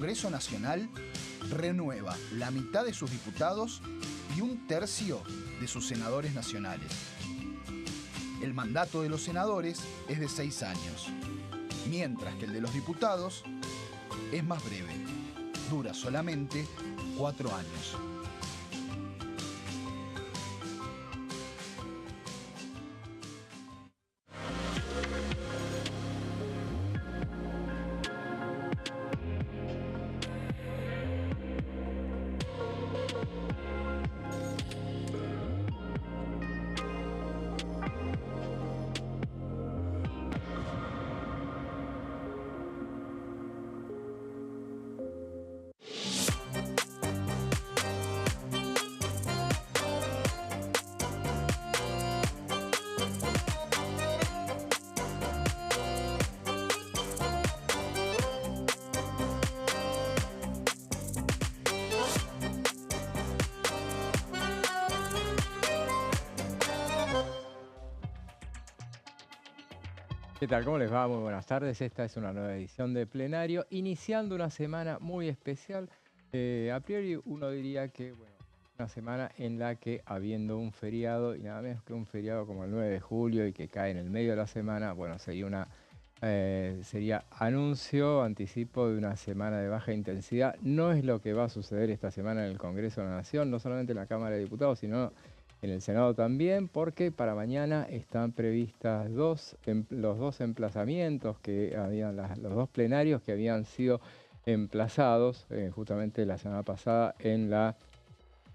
Congreso Nacional renueva la mitad de sus diputados y un tercio de sus senadores nacionales. El mandato de los senadores es de 6 años, mientras que el de los diputados es más breve, dura solamente 4 años. ¿Qué tal? ¿Cómo les va? Muy buenas tardes. Esta es una nueva edición de Plenario, iniciando una semana muy especial. A priori uno diría que, bueno, una semana en la que, habiendo un feriado, y nada menos que un feriado como el 9 de julio y que cae en el medio de la semana, bueno, sería anticipo de una semana de baja intensidad. No es lo que va a suceder esta semana en el Congreso de la Nación, no solamente en la Cámara de Diputados, sino en el Senado también, porque para mañana están previstas los dos emplazamientos que habían, los dos plenarios que habían sido emplazados justamente la semana pasada en la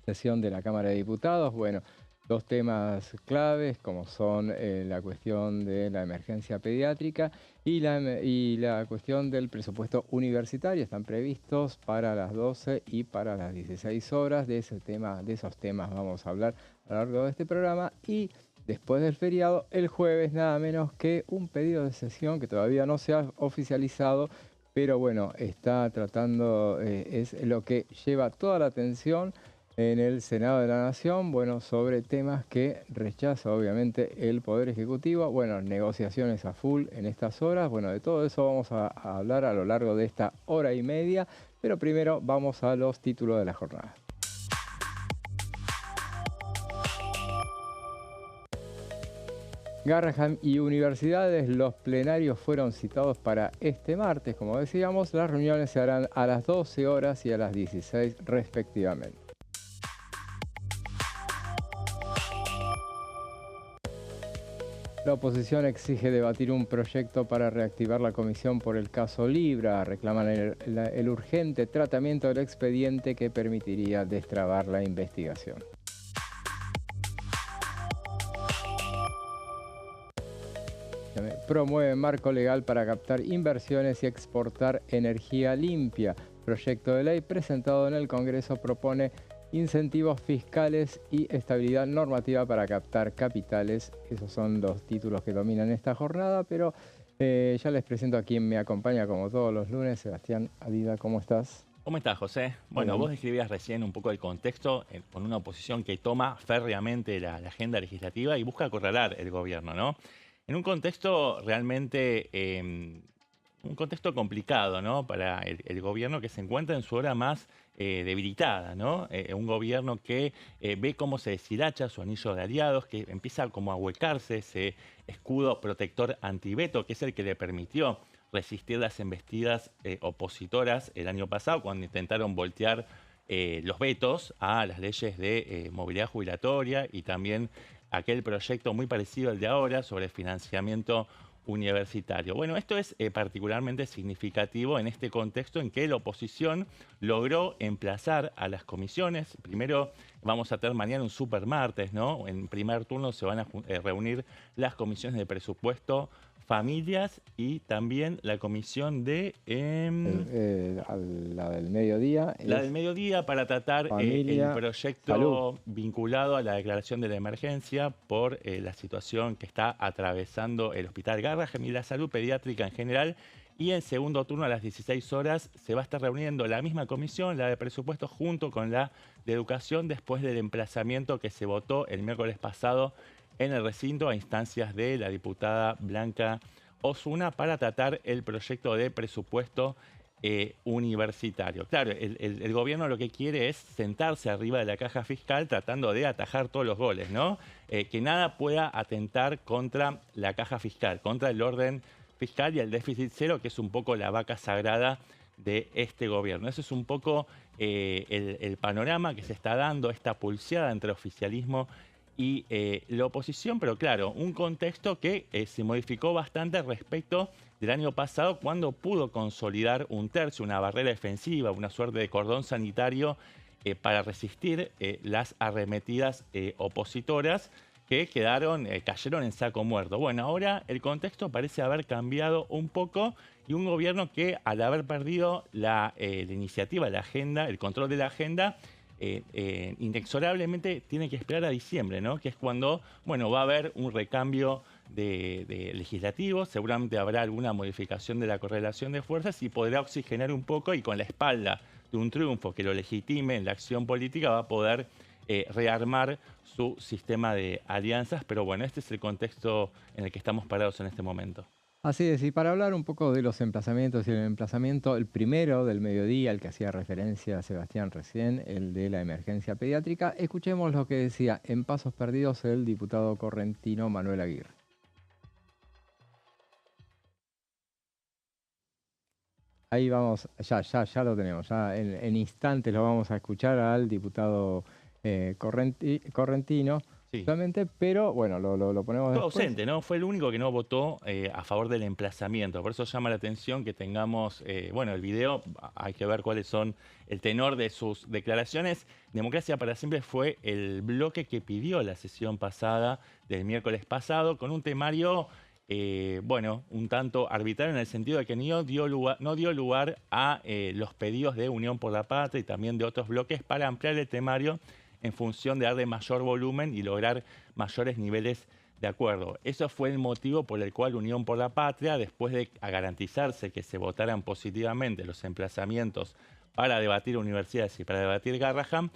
sesión de la Cámara de Diputados. Bueno, dos temas claves como son la cuestión de la emergencia pediátrica y la cuestión del presupuesto universitario. Están previstos para las 12 y para las 16 horas. De esos temas vamos a hablar a lo largo de este programa. Y después del feriado, el jueves, nada menos que un pedido de sesión que todavía no se ha oficializado, pero bueno, está tratando, es lo que lleva toda la atención en el Senado de la Nación, bueno, sobre temas que rechaza obviamente el Poder Ejecutivo. Bueno, negociaciones a full en estas horas. Bueno, de todo eso vamos a hablar a lo largo de esta hora y media, pero primero vamos a los títulos de la jornada. Garrahan y universidades, los plenarios fueron citados para este martes. Como decíamos, las reuniones se harán a las 12 horas y a las 16 respectivamente. La oposición exige debatir un proyecto para reactivar la comisión por el caso Libra. Reclaman el urgente tratamiento del expediente que permitiría destrabar la investigación. Promueve marco legal para captar inversiones y exportar energía limpia. Proyecto de ley presentado en el Congreso propone incentivos fiscales y estabilidad normativa para captar capitales. Esos son los títulos que dominan esta jornada, pero ya les presento a quien me acompaña como todos los lunes. Sebastián Adida, ¿cómo estás? ¿Cómo estás, José? Bueno, vos describías recién un poco el contexto con una oposición que toma férreamente la agenda legislativa y busca acorralar el gobierno, ¿no? En un contexto realmente, un contexto complicado, ¿no? Para el gobierno que se encuentra en su hora más debilitada, ¿no? Un gobierno que ve cómo se deshilacha su anillo de aliados, que empieza como a huecarse ese escudo protector antiveto, que es el que le permitió resistir las embestidas opositoras el año pasado, cuando intentaron voltear los vetos a las leyes de movilidad jubilatoria y también aquel proyecto muy parecido al de ahora sobre financiamiento universitario. Bueno, esto es particularmente significativo en este contexto en que la oposición logró emplazar a las comisiones. Primero vamos a tener mañana un supermartes, ¿no? En primer turno se van a reunir las comisiones de presupuesto, familias y también la comisión de... la del mediodía. La del mediodía para tratar familia, el proyecto salud, vinculado a la declaración de la emergencia por la situación que está atravesando el Hospital Garrahan y la salud pediátrica en general. Y en segundo turno a las 16 horas se va a estar reuniendo la misma comisión, la de presupuesto, junto con la de educación, después del emplazamiento que se votó el miércoles pasado en el recinto a instancias de la diputada Blanca Osuna para tratar el proyecto de presupuesto universitario. Claro, el gobierno lo que quiere es sentarse arriba de la caja fiscal tratando de atajar todos los goles, ¿no? Que nada pueda atentar contra la caja fiscal, contra el orden fiscal y el déficit cero, que es un poco la vaca sagrada de este gobierno. Eso es un poco el panorama que se está dando, esta pulseada entre oficialismo y la oposición, pero claro, un contexto que se modificó bastante respecto del año pasado, cuando pudo consolidar un tercio, una barrera defensiva, una suerte de cordón sanitario para resistir las arremetidas opositoras que cayeron en saco muerto. Bueno, ahora el contexto parece haber cambiado un poco y un gobierno que, al haber perdido la iniciativa, la agenda, el control de la agenda, inexorablemente tiene que esperar a diciembre, ¿no? Que es cuando, bueno, va a haber un recambio de legislativo, seguramente habrá alguna modificación de la correlación de fuerzas y podrá oxigenar un poco, y con la espalda de un triunfo que lo legitime en la acción política va a poder rearmar su sistema de alianzas. Pero bueno, este es el contexto en el que estamos parados en este momento. Así es, y para hablar un poco de los emplazamientos y el emplazamiento, el primero del mediodía, el que hacía referencia a Sebastián recién, el de la emergencia pediátrica, escuchemos lo que decía en Pasos Perdidos el diputado correntino Manuel Aguirre. Ahí vamos, ya lo tenemos, ya en instantes lo vamos a escuchar al diputado correntino. Sí. Solamente, pero bueno, lo ponemos Fue después. ausente, ¿no? Fue el único que no votó a favor del emplazamiento. Por eso llama la atención que tengamos, bueno, el video, hay que ver cuáles son el tenor de sus declaraciones. Democracia para Siempre fue el bloque que pidió la sesión pasada, del miércoles pasado, con un temario, bueno, un tanto arbitrario en el sentido de que no dio lugar a los pedidos de Unión por la Patria y también de otros bloques para ampliar el temario en función de darle mayor volumen y lograr mayores niveles de acuerdo. Eso fue el motivo por el cual Unión por la Patria, después de garantizarse que se votaran positivamente los emplazamientos para debatir universidades y para debatir Garrahan,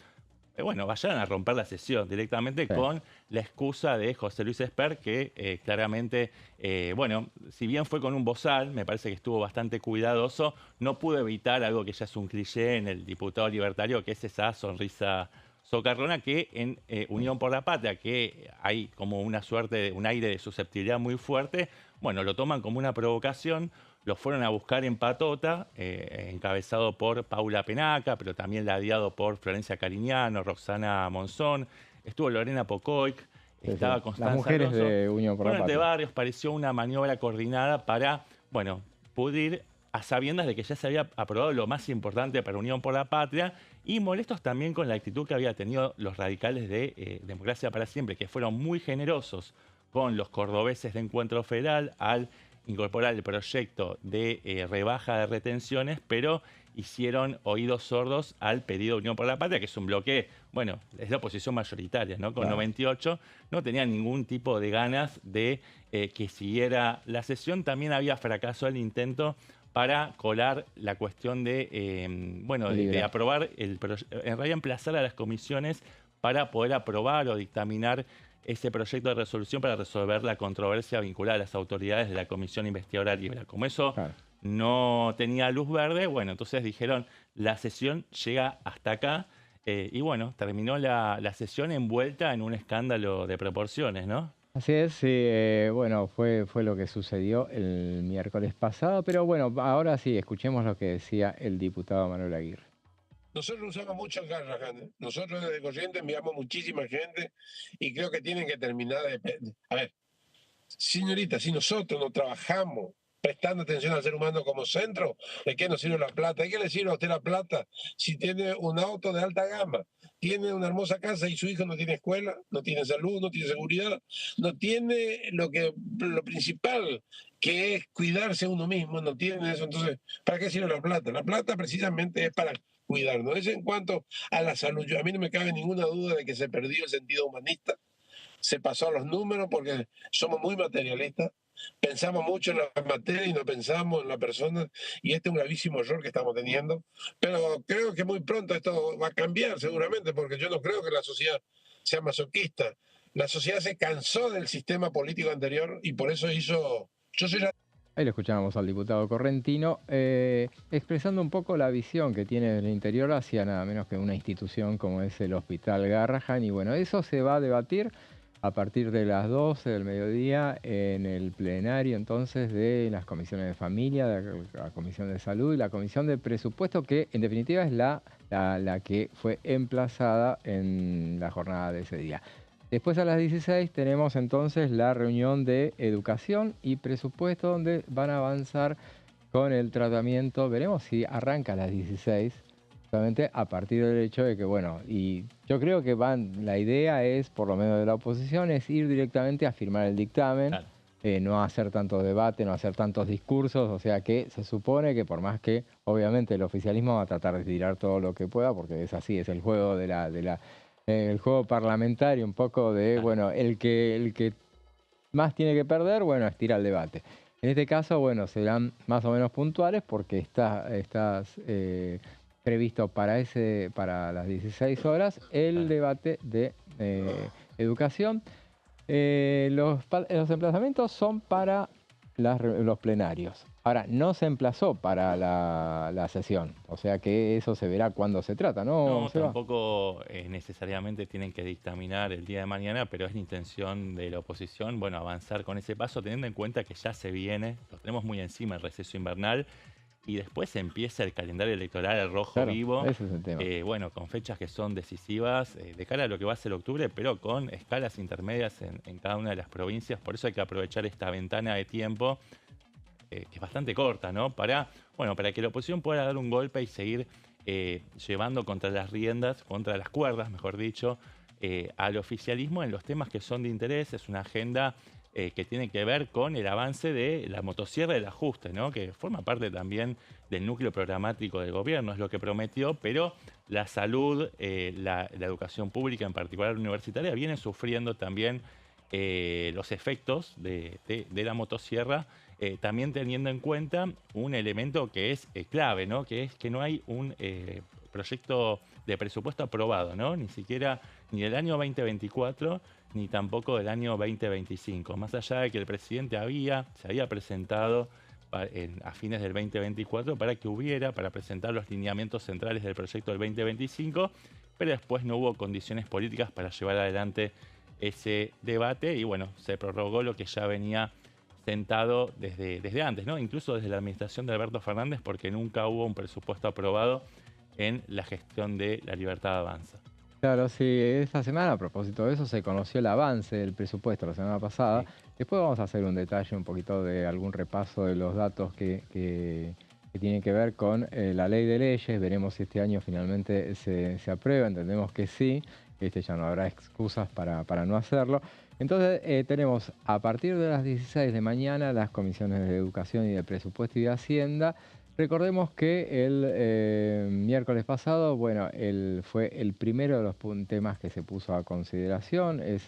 bueno, vayan a romper la sesión directamente con la excusa de José Luis Esper, que claramente, bueno, si bien fue con un bozal, me parece que estuvo bastante cuidadoso, no pudo evitar algo que ya es un cliché en el diputado libertario, que es esa sonrisa socarrona que en Unión por la Patria, que hay como una suerte, un aire de susceptibilidad muy fuerte, bueno, lo toman como una provocación, lo fueron a buscar en patota, encabezado por Paula Penaca, pero también ladeado por Florencia Cariñano, Roxana Monzón, estuvo Lorena Pocoic, estaba Constanza las mujeres Alonso. de Unión por la Patria. De Barrios, pareció una maniobra coordinada para, bueno, pudrir a sabiendas de que ya se había aprobado lo más importante para Unión por la Patria, y molestos también con la actitud que había tenido los radicales de Democracia para Siempre, que fueron muy generosos con los cordobeses de Encuentro Federal al incorporar el proyecto de rebaja de retenciones, pero hicieron oídos sordos al pedido de Unión por la Patria, que es un bloque, bueno, es la oposición mayoritaria, ¿no? Con 98, no tenían ningún tipo de ganas de que siguiera la sesión. También había fracasado el intento para colar la cuestión de, bueno, de aprobar, en realidad emplazar a las comisiones para poder aprobar o dictaminar ese proyecto de resolución para resolver la controversia vinculada a las autoridades de la Comisión Investigadora Libre. Como eso no tenía luz verde, bueno, entonces dijeron, la sesión llega hasta acá, y bueno, terminó la sesión envuelta en un escándalo de proporciones, ¿no? Así es, sí, bueno, fue lo que sucedió el miércoles pasado, pero bueno, ahora sí, escuchemos lo que decía el diputado Manuel Aguirre. Nosotros usamos mucho el Garrahan. Nosotros desde Corrientes enviamos muchísima gente y creo que tienen que terminar de... A ver, señorita, si nosotros no trabajamos prestando atención al ser humano como centro, ¿de qué nos sirve la plata? ¿De qué le sirve a usted la plata si tiene un auto de alta gama, tiene una hermosa casa y su hijo no tiene escuela, no tiene salud, no tiene seguridad, no tiene lo principal, que es cuidarse uno mismo, no tiene eso? Entonces, ¿para qué sirve la plata? La plata precisamente es para cuidarnos. Eso en cuanto a la salud. A mí no me cabe ninguna duda de que se perdió el sentido humanista, se pasó a los números porque somos muy materialistas. Pensamos mucho en la materia y no pensamos en la persona, y este es un gravísimo error que estamos teniendo, pero creo que muy pronto esto va a cambiar seguramente, porque yo no creo que la sociedad sea masoquista. La sociedad se cansó del sistema político anterior y por eso hizo... Ahí lo escuchábamos al diputado correntino, expresando un poco la visión que tiene del interior hacia nada menos que una institución como es el Hospital Garrahan. Y bueno, eso se va a debatir a partir de las 12 del mediodía en el plenario entonces de las comisiones de familia, de la Comisión de Salud y la Comisión de Presupuesto, que en definitiva es la que fue emplazada en la jornada de ese día. Después a las 16 tenemos entonces la reunión de Educación y Presupuesto, donde van a avanzar con el tratamiento. Veremos si arranca a las 16, solamente a partir del hecho de que, bueno, y yo creo que la idea es, por lo menos de la oposición, es ir directamente a firmar el dictamen, Claro. no hacer tanto debate, no hacer tantos discursos, o sea que se supone que por más que, obviamente, el oficialismo va a tratar de tirar todo lo que pueda, porque es así, es el juego el juego parlamentario, un poco de, bueno, el que más tiene que perder, bueno, estira el debate. En este caso, bueno, serán más o menos puntuales porque está previsto para las 16 horas el debate de educación. Los emplazamientos son para los plenarios. Ahora, no se emplazó para la sesión, o sea que eso se verá cuando se trata, ¿no? No, tampoco necesariamente tienen que dictaminar el día de mañana, pero es la intención de la oposición, bueno, avanzar con ese paso, teniendo en cuenta que ya se viene, lo tenemos muy encima, el receso invernal, y después empieza el calendario electoral, el rojo Claro, vivo, ese es el tema. bueno, con fechas que son decisivas de cara a lo que va a ser octubre, pero con escalas intermedias en cada una de las provincias, por eso hay que aprovechar esta ventana de tiempo, que es bastante corta, ¿no? Para que la oposición pueda dar un golpe y seguir llevando contra las riendas, contra las cuerdas, mejor dicho, al oficialismo en los temas que son de interés. Es una agenda que tiene que ver con el avance de la motosierra del ajuste, ¿no? Que forma parte también del núcleo programático del gobierno, es lo que prometió, pero la salud, la educación pública, en particular universitaria, viene sufriendo también los efectos de la motosierra, también teniendo en cuenta un elemento que es clave, ¿no? Que es que no hay un proyecto de presupuesto aprobado, ¿no? Ni siquiera ni del año 2024 ni tampoco del año 2025. Más allá de que el presidente se había presentado a fines del 2024 para presentar los lineamientos centrales del proyecto del 2025, pero después no hubo condiciones políticas para llevar adelante ese debate y bueno, se prorrogó lo que ya venía sentado desde antes, ¿no? Incluso desde la administración de Alberto Fernández, porque nunca hubo un presupuesto aprobado en la gestión de La Libertad Avanza. Claro, sí, esta semana a propósito de eso se conoció el avance del presupuesto la semana pasada. Sí. Después vamos a hacer un detalle, un poquito de algún repaso de los datos que tienen que ver con la ley de leyes. Veremos si este año finalmente se aprueba, entendemos que sí. Ya no habrá excusas para no hacerlo. Entonces tenemos a partir de las 16 de mañana las comisiones de Educación y de Presupuesto y de Hacienda. Recordemos que el miércoles pasado, bueno, fue el primero de los temas que se puso a consideración, ese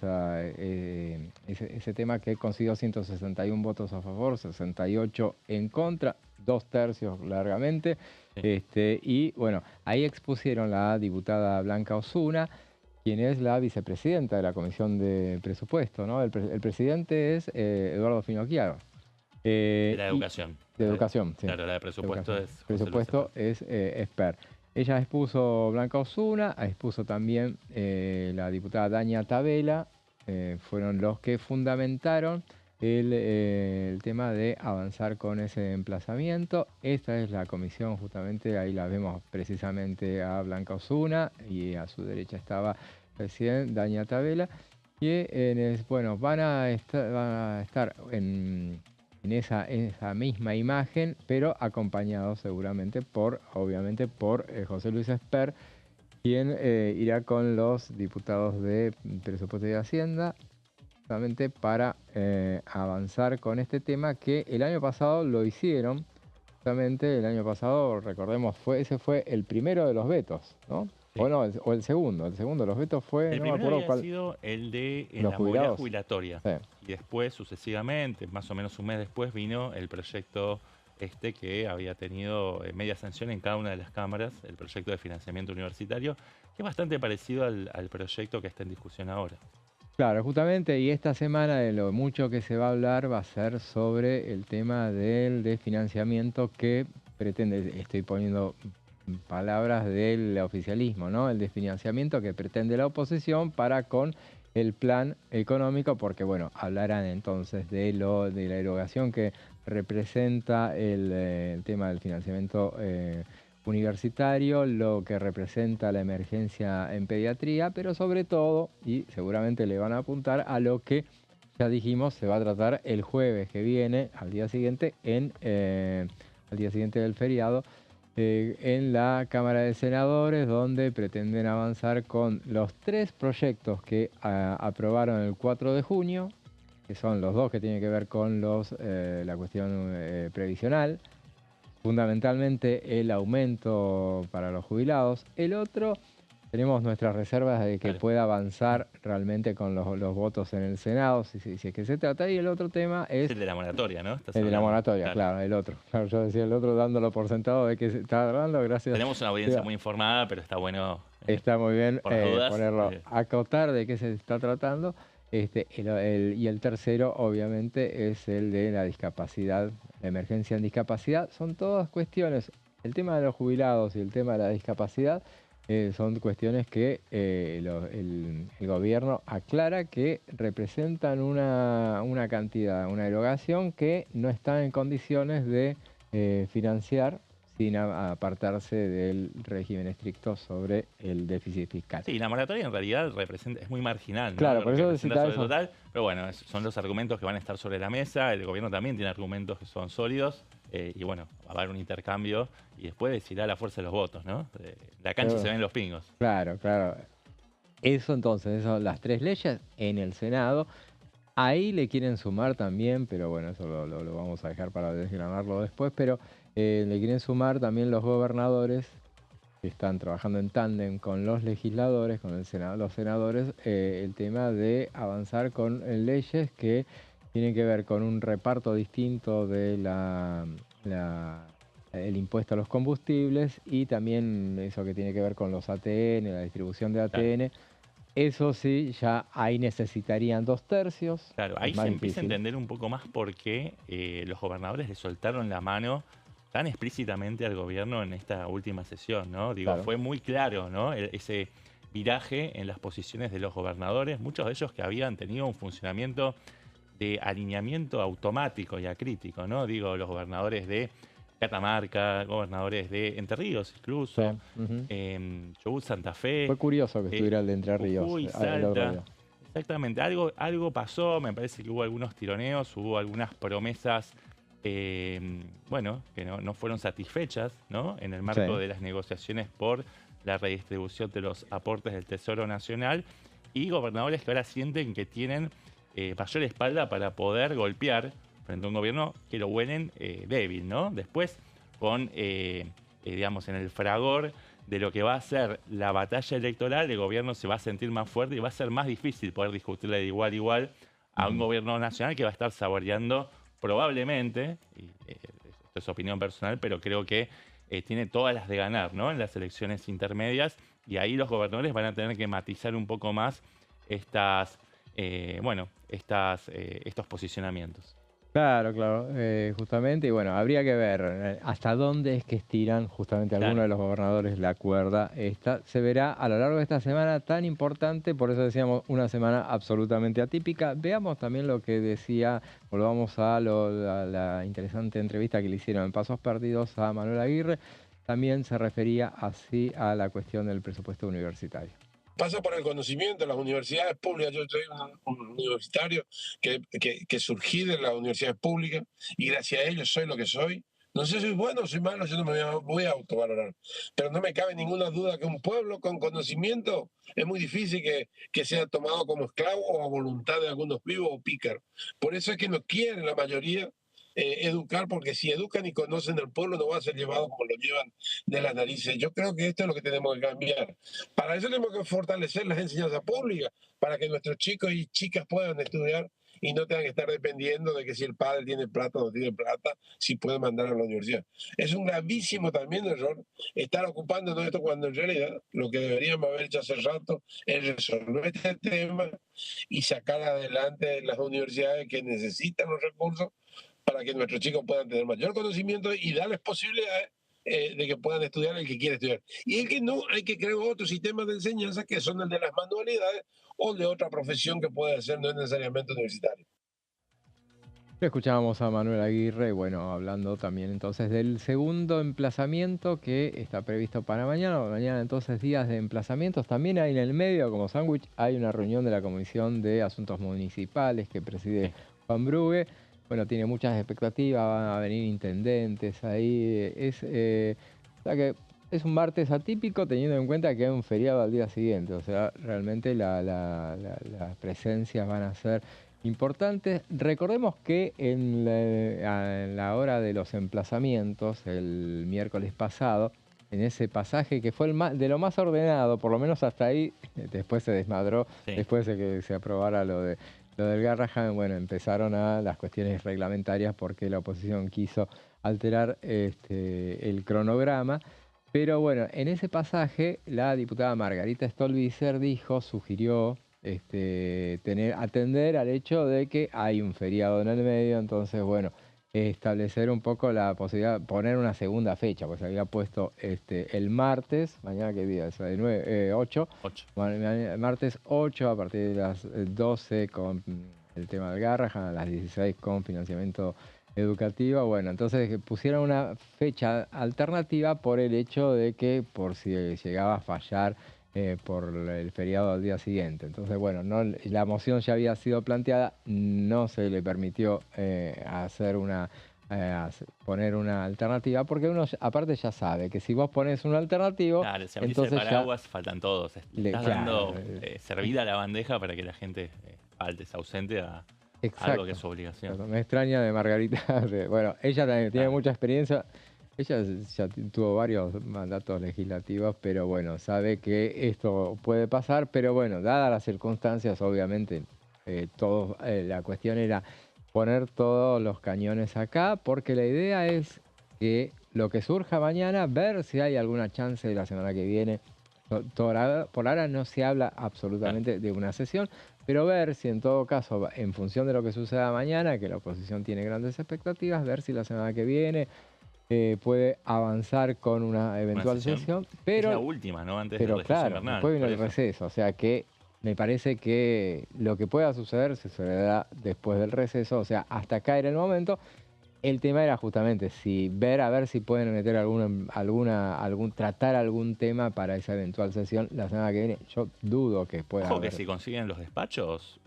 tema que consiguió 161 votos a favor, 68 en contra, 2/3 largamente. Sí. Y bueno, ahí expusieron la diputada Blanca Osuna, quien es la vicepresidenta de la Comisión de Presupuesto, ¿no? El presidente es Eduardo Finocchiaro. De la educación. De educación, sí. Claro, la de presupuesto es José Presupuesto es Esper. Ella expuso Blanca Osuna, expuso también la diputada Daña Tabela, fueron los que fundamentaron el tema de avanzar con ese emplazamiento. Esta es la comisión, justamente, ahí la vemos precisamente a Blanca Osuna y a su derecha estaba recién Daña Tabela. Y bueno, van a estar en esa misma imagen, pero acompañado seguramente obviamente por José Luis Esper, quien irá con los diputados de Presupuesto y Hacienda, justamente para avanzar con este tema que el año pasado lo hicieron. Justamente el año pasado, recordemos, ese fue el primero de los vetos, ¿no? Sí. O el segundo de los vetos fue, El no me primero acuerdo había cuál. sido el de Los la movilidad jubilados. jubilatoria. Sí. Y después, sucesivamente, más o menos un mes después, vino el proyecto que había tenido media sanción en cada una de las cámaras, el proyecto de financiamiento universitario, que es bastante parecido al proyecto que está en discusión ahora. Claro, justamente, y esta semana de lo mucho que se va a hablar va a ser sobre el tema del desfinanciamiento que pretende, estoy poniendo palabras del oficialismo, ¿no? El desfinanciamiento que pretende la oposición para con el plan económico, porque bueno, hablarán entonces de la erogación que representa el tema del financiamiento universitario, lo que representa la emergencia en pediatría, pero sobre todo, y seguramente le van a apuntar a lo que ya dijimos, se va a tratar el jueves que viene, al día siguiente, al día siguiente del feriado, en la Cámara de Senadores, donde pretenden avanzar con los 3 proyectos que aprobaron el 4 de junio, que son los 2 que tienen que ver con la cuestión previsional, fundamentalmente el aumento para los jubilados. El otro, tenemos nuestras reservas de que Claro. pueda avanzar realmente con los votos en el Senado, si es que se trata. Y el otro tema Es es el de la moratoria, ¿no? Estás el de la hablando. moratoria, claro, el otro. Claro, yo decía el otro dándolo por sentado de que se está hablando, gracias. Tenemos una audiencia muy informada, pero está bueno Está muy bien por las dudas, ponerlo, acotar de qué se está tratando. Y el tercero, obviamente, es el de la discapacidad, la emergencia en discapacidad. Son todas cuestiones, el tema de los jubilados y el tema de la discapacidad, son cuestiones que el gobierno aclara que representan una cantidad, una erogación que no están en condiciones de financiar sin apartarse del régimen estricto sobre el déficit fiscal. Sí, la moratoria en realidad es muy marginal, ¿no? Claro, Lo por que eso representa citaba sobre el eso. total, pero bueno, son los argumentos que van a estar sobre la mesa. El gobierno también tiene argumentos que son sólidos y bueno, va a haber un intercambio y después decidirá la fuerza de los votos, ¿no? La cancha se ven los pingos. Claro, claro. Eso entonces, son las 3 leyes en el Senado. Ahí le quieren sumar también, pero bueno, eso lo vamos a dejar para desgranarlo después, pero le quieren sumar también los gobernadores que están trabajando en tándem con los legisladores, con el Senado, los senadores, el tema de avanzar con leyes que tienen que ver con un reparto distinto de el impuesto a los combustibles y también eso que tiene que ver con los ATN, la distribución de ATN. Eso sí, ya ahí necesitarían 2/3. Claro, ahí es se más empieza a difícil. entender un poco más por qué los gobernadores le soltaron la mano tan explícitamente al gobierno en esta última sesión, ¿no? Digo, Claro. fue muy claro, ¿no? Ese viraje en las posiciones de los gobernadores, muchos de ellos que habían tenido un funcionamiento de alineamiento automático y acrítico, ¿no? Digo, los gobernadores de Catamarca, gobernadores de Entre Ríos incluso, Sí, ujú. Chubut, Santa Fe, Fue curioso que estuviera el de Entre Ríos Jujuy, el otro Salta. día. Exactamente, algo pasó, me parece que hubo algunos tironeos, hubo algunas promesas, bueno, que no fueron satisfechas, ¿no? En el marco Sí. de las negociaciones por la redistribución de los aportes del Tesoro Nacional y gobernadores que ahora sienten que tienen mayor espalda para poder golpear frente a un gobierno que lo huelen débil, ¿no? Después, digamos, en el fragor de lo que va a ser la batalla electoral, el gobierno se va a sentir más fuerte y va a ser más difícil poder discutirle de igual a igual a un gobierno nacional que va a estar saboreando probablemente, y esto es opinión personal, pero creo que tiene todas las de ganar, ¿no? En las elecciones intermedias y ahí los gobernadores van a tener que matizar un poco más estos posicionamientos. Claro, claro, justamente, y bueno, habría que ver hasta dónde es que estiran justamente algunos Claro. de los gobernadores la cuerda. Esta se verá a lo largo de esta semana tan importante, por eso decíamos una semana absolutamente atípica. Veamos también lo que decía, volvamos a la interesante entrevista que le hicieron en Pasos Perdidos a Manuel Aguirre. También se refería así a la cuestión del presupuesto universitario. Pasa por el conocimiento. Las universidades públicas, yo soy un universitario que surgí de las universidades públicas y gracias a ellos soy lo que soy. No sé si soy bueno o soy malo, yo no me voy a autovalorar, pero no me cabe ninguna duda que un pueblo con conocimiento es muy difícil que sea tomado como esclavo o a voluntad de algunos vivos o pícaros. Por eso es que no quieren la mayoría educar, porque si educan y conocen el pueblo no va a ser llevado como lo llevan de las narices. Yo creo que esto es lo que tenemos que cambiar. Para eso tenemos que fortalecer las enseñanzas públicas, para que nuestros chicos y chicas puedan estudiar y no tengan que estar dependiendo de que si el padre tiene plata o no tiene plata, si puede mandar a la universidad. Es un gravísimo también error estar ocupándonos de esto cuando en realidad lo que deberíamos haber hecho hace rato es resolver este tema y sacar adelante las universidades que necesitan los recursos para que nuestros chicos puedan tener mayor conocimiento y darles posibilidades de que puedan estudiar el que quiere estudiar. Y el que no, hay que crear otros sistemas de enseñanza que son el de las manualidades o de otra profesión que puede ser no es necesariamente universitaria. Escuchábamos a Manuel Aguirre, bueno, hablando también entonces del segundo emplazamiento que está previsto para mañana. Mañana entonces días de emplazamientos. También hay en el medio, como sándwich, hay una reunión de la Comisión de Asuntos Municipales que preside Juan Brugue. Bueno, tiene muchas expectativas, van a venir intendentes ahí. O sea que es un martes atípico teniendo en cuenta que hay un feriado al día siguiente. O sea, realmente las presencias van a ser importantes. Recordemos que en la hora de los emplazamientos, el miércoles pasado, en ese pasaje que fue de lo más ordenado, por lo menos hasta ahí, después se desmadró, después de que se aprobara lo del Garrahan, bueno, empezaron las cuestiones reglamentarias porque la oposición quiso alterar el cronograma. Pero bueno, en ese pasaje la diputada Margarita Stolbizer sugirió atender al hecho de que hay un feriado en el medio, entonces bueno, establecer un poco la posibilidad, poner una segunda fecha, pues se había puesto el martes, mañana qué día es, 8, martes 8 a partir de las 12 con el tema del Garrahan, a las 16 con financiamiento educativo. Bueno, entonces pusieron una fecha alternativa por el hecho de que por si llegaba a fallar por el feriado al día siguiente. Entonces, bueno, la moción ya había sido planteada, no se le permitió poner una alternativa, porque uno aparte ya sabe que si vos pones un alternativo, claro, si abrís entonces el paraguas faltan todos. Estás dando servida la bandeja para que la gente falte, se ausente a algo que es su obligación. Me extraña de Margarita, bueno, ella también tiene mucha experiencia. Ella ya tuvo varios mandatos legislativos, pero bueno, sabe que esto puede pasar, pero bueno, dadas las circunstancias, obviamente, la cuestión era poner todos los cañones acá, porque la idea es que lo que surja mañana, ver si hay alguna chance de la semana que viene. Por ahora no se habla absolutamente de una sesión, pero ver si en todo caso, en función de lo que suceda mañana, que la oposición tiene grandes expectativas, ver si la semana que viene puede avanzar con una eventual sesión, pero es la última, ¿no? Antes del receso invernal. Después viene el receso, o sea que me parece que lo que pueda suceder se sucederá después del receso, o sea, hasta caer el momento. El tema era justamente a ver si pueden meter tratar algún tema para esa eventual sesión la semana que viene. Yo dudo que pueda haber. Que si consiguen los despachos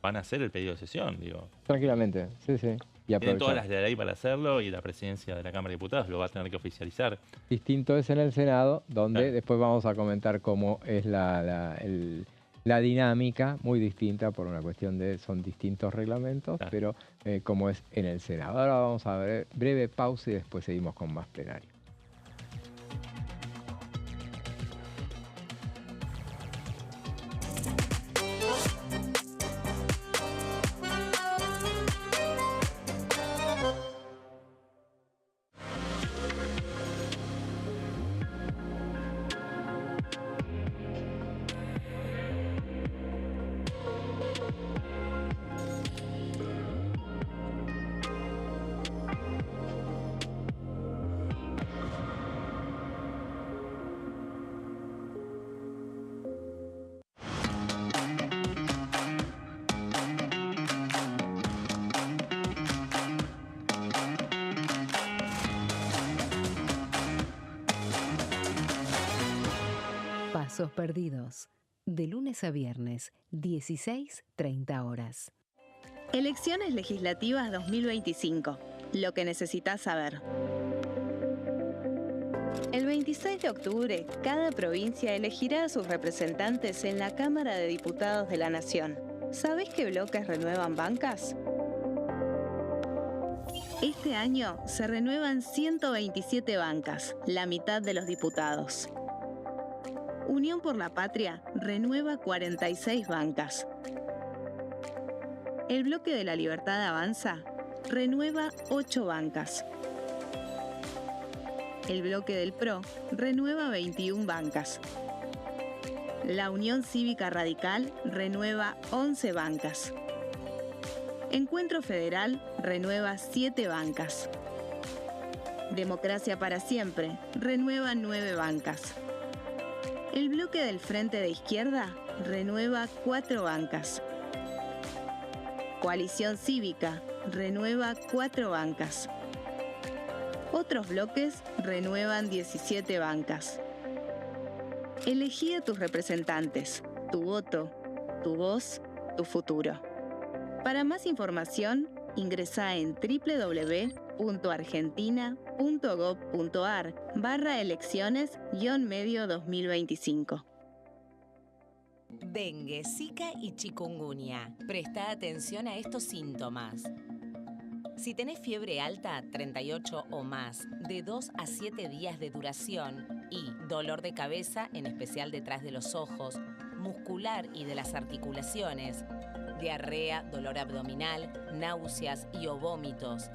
van a hacer el pedido de sesión, digo. Tranquilamente, sí. Tienen todas las de ahí para hacerlo y la presidencia de la Cámara de Diputados lo va a tener que oficializar. Distinto es en el Senado, donde después vamos a comentar cómo es la dinámica, muy distinta por una cuestión son distintos reglamentos, pero como es en el Senado. Ahora vamos a ver breve pausa y después seguimos con más plenario. Pasos perdidos. De lunes a viernes, 16:30 horas. Elecciones legislativas 2025. Lo que necesitas saber. El 26 de octubre, cada provincia elegirá a sus representantes en la Cámara de Diputados de la Nación. ¿Sabés qué bloques renuevan bancas? Este año se renuevan 127 bancas, la mitad de los diputados. Unión por la Patria renueva 46 bancas. El Bloque de la Libertad Avanza renueva 8 bancas. El Bloque del PRO renueva 21 bancas. La Unión Cívica Radical renueva 11 bancas. Encuentro Federal renueva 7 bancas. Democracia para Siempre renueva 9 bancas. El Bloque del Frente de Izquierda renueva 4 bancas. Coalición Cívica renueva 4 bancas. Otros bloques renuevan 17 bancas. Elegí a tus representantes, tu voto, tu voz, tu futuro. Para más información, ingresa en www.argentina.gov.ar/elecciones-medio 2025. Dengue, Zika y chikungunya. Presta atención a estos síntomas. Si tenés fiebre alta, 38 o más, de 2 a 7 días de duración y dolor de cabeza, en especial detrás de los ojos, muscular y de las articulaciones, diarrea, dolor abdominal, náuseas y o vómitos,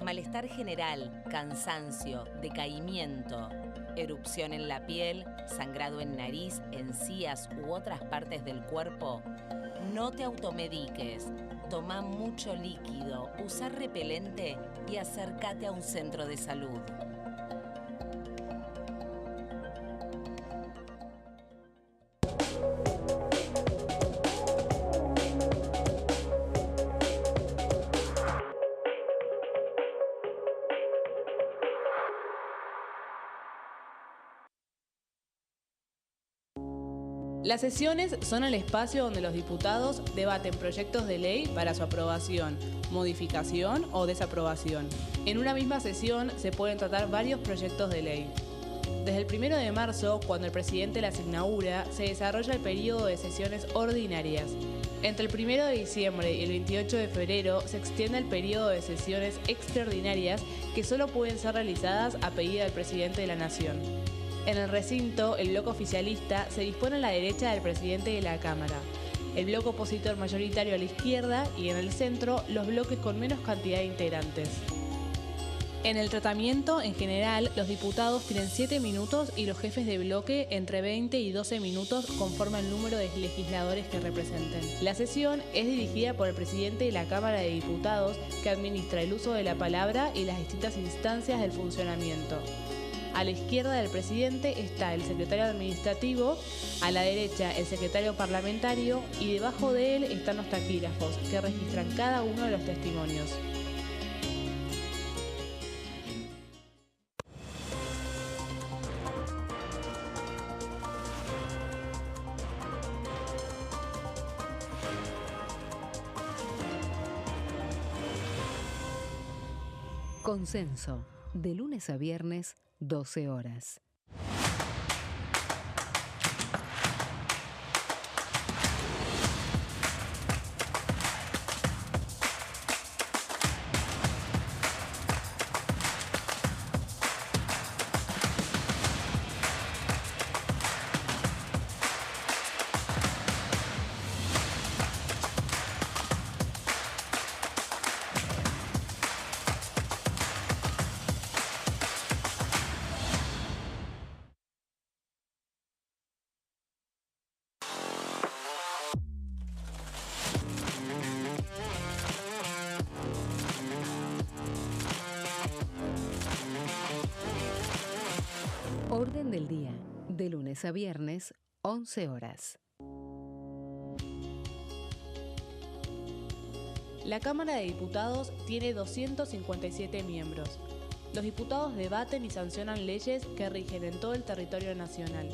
malestar general, cansancio, decaimiento, erupción en la piel, sangrado en nariz, encías u otras partes del cuerpo, no te automediques. Toma mucho líquido, usa repelente y acércate a un centro de salud. Las sesiones son el espacio donde los diputados debaten proyectos de ley para su aprobación, modificación o desaprobación. En una misma sesión se pueden tratar varios proyectos de ley. Desde el 1 de marzo, cuando el presidente las inaugura, se desarrolla el periodo de sesiones ordinarias. Entre el 1 de diciembre y el 28 de febrero se extiende el periodo de sesiones extraordinarias que solo pueden ser realizadas a pedido del presidente de la Nación. En el recinto, el bloque oficialista se dispone a la derecha del presidente de la Cámara, el bloque opositor mayoritario a la izquierda y en el centro los bloques con menos cantidad de integrantes. En el tratamiento, en general, los diputados tienen 7 minutos y los jefes de bloque entre 20 y 12 minutos conforme al número de legisladores que representen. La sesión es dirigida por el presidente de la Cámara de Diputados, que administra el uso de la palabra y las distintas instancias del funcionamiento. A la izquierda del presidente está el secretario administrativo, a la derecha el secretario parlamentario y debajo de él están los taquígrafos, que registran cada uno de los testimonios. Consenso, de lunes a viernes, 12 horas. Orden del día, de lunes a viernes, 11 horas. La Cámara de Diputados tiene 257 miembros. Los diputados debaten y sancionan leyes que rigen en todo el territorio nacional.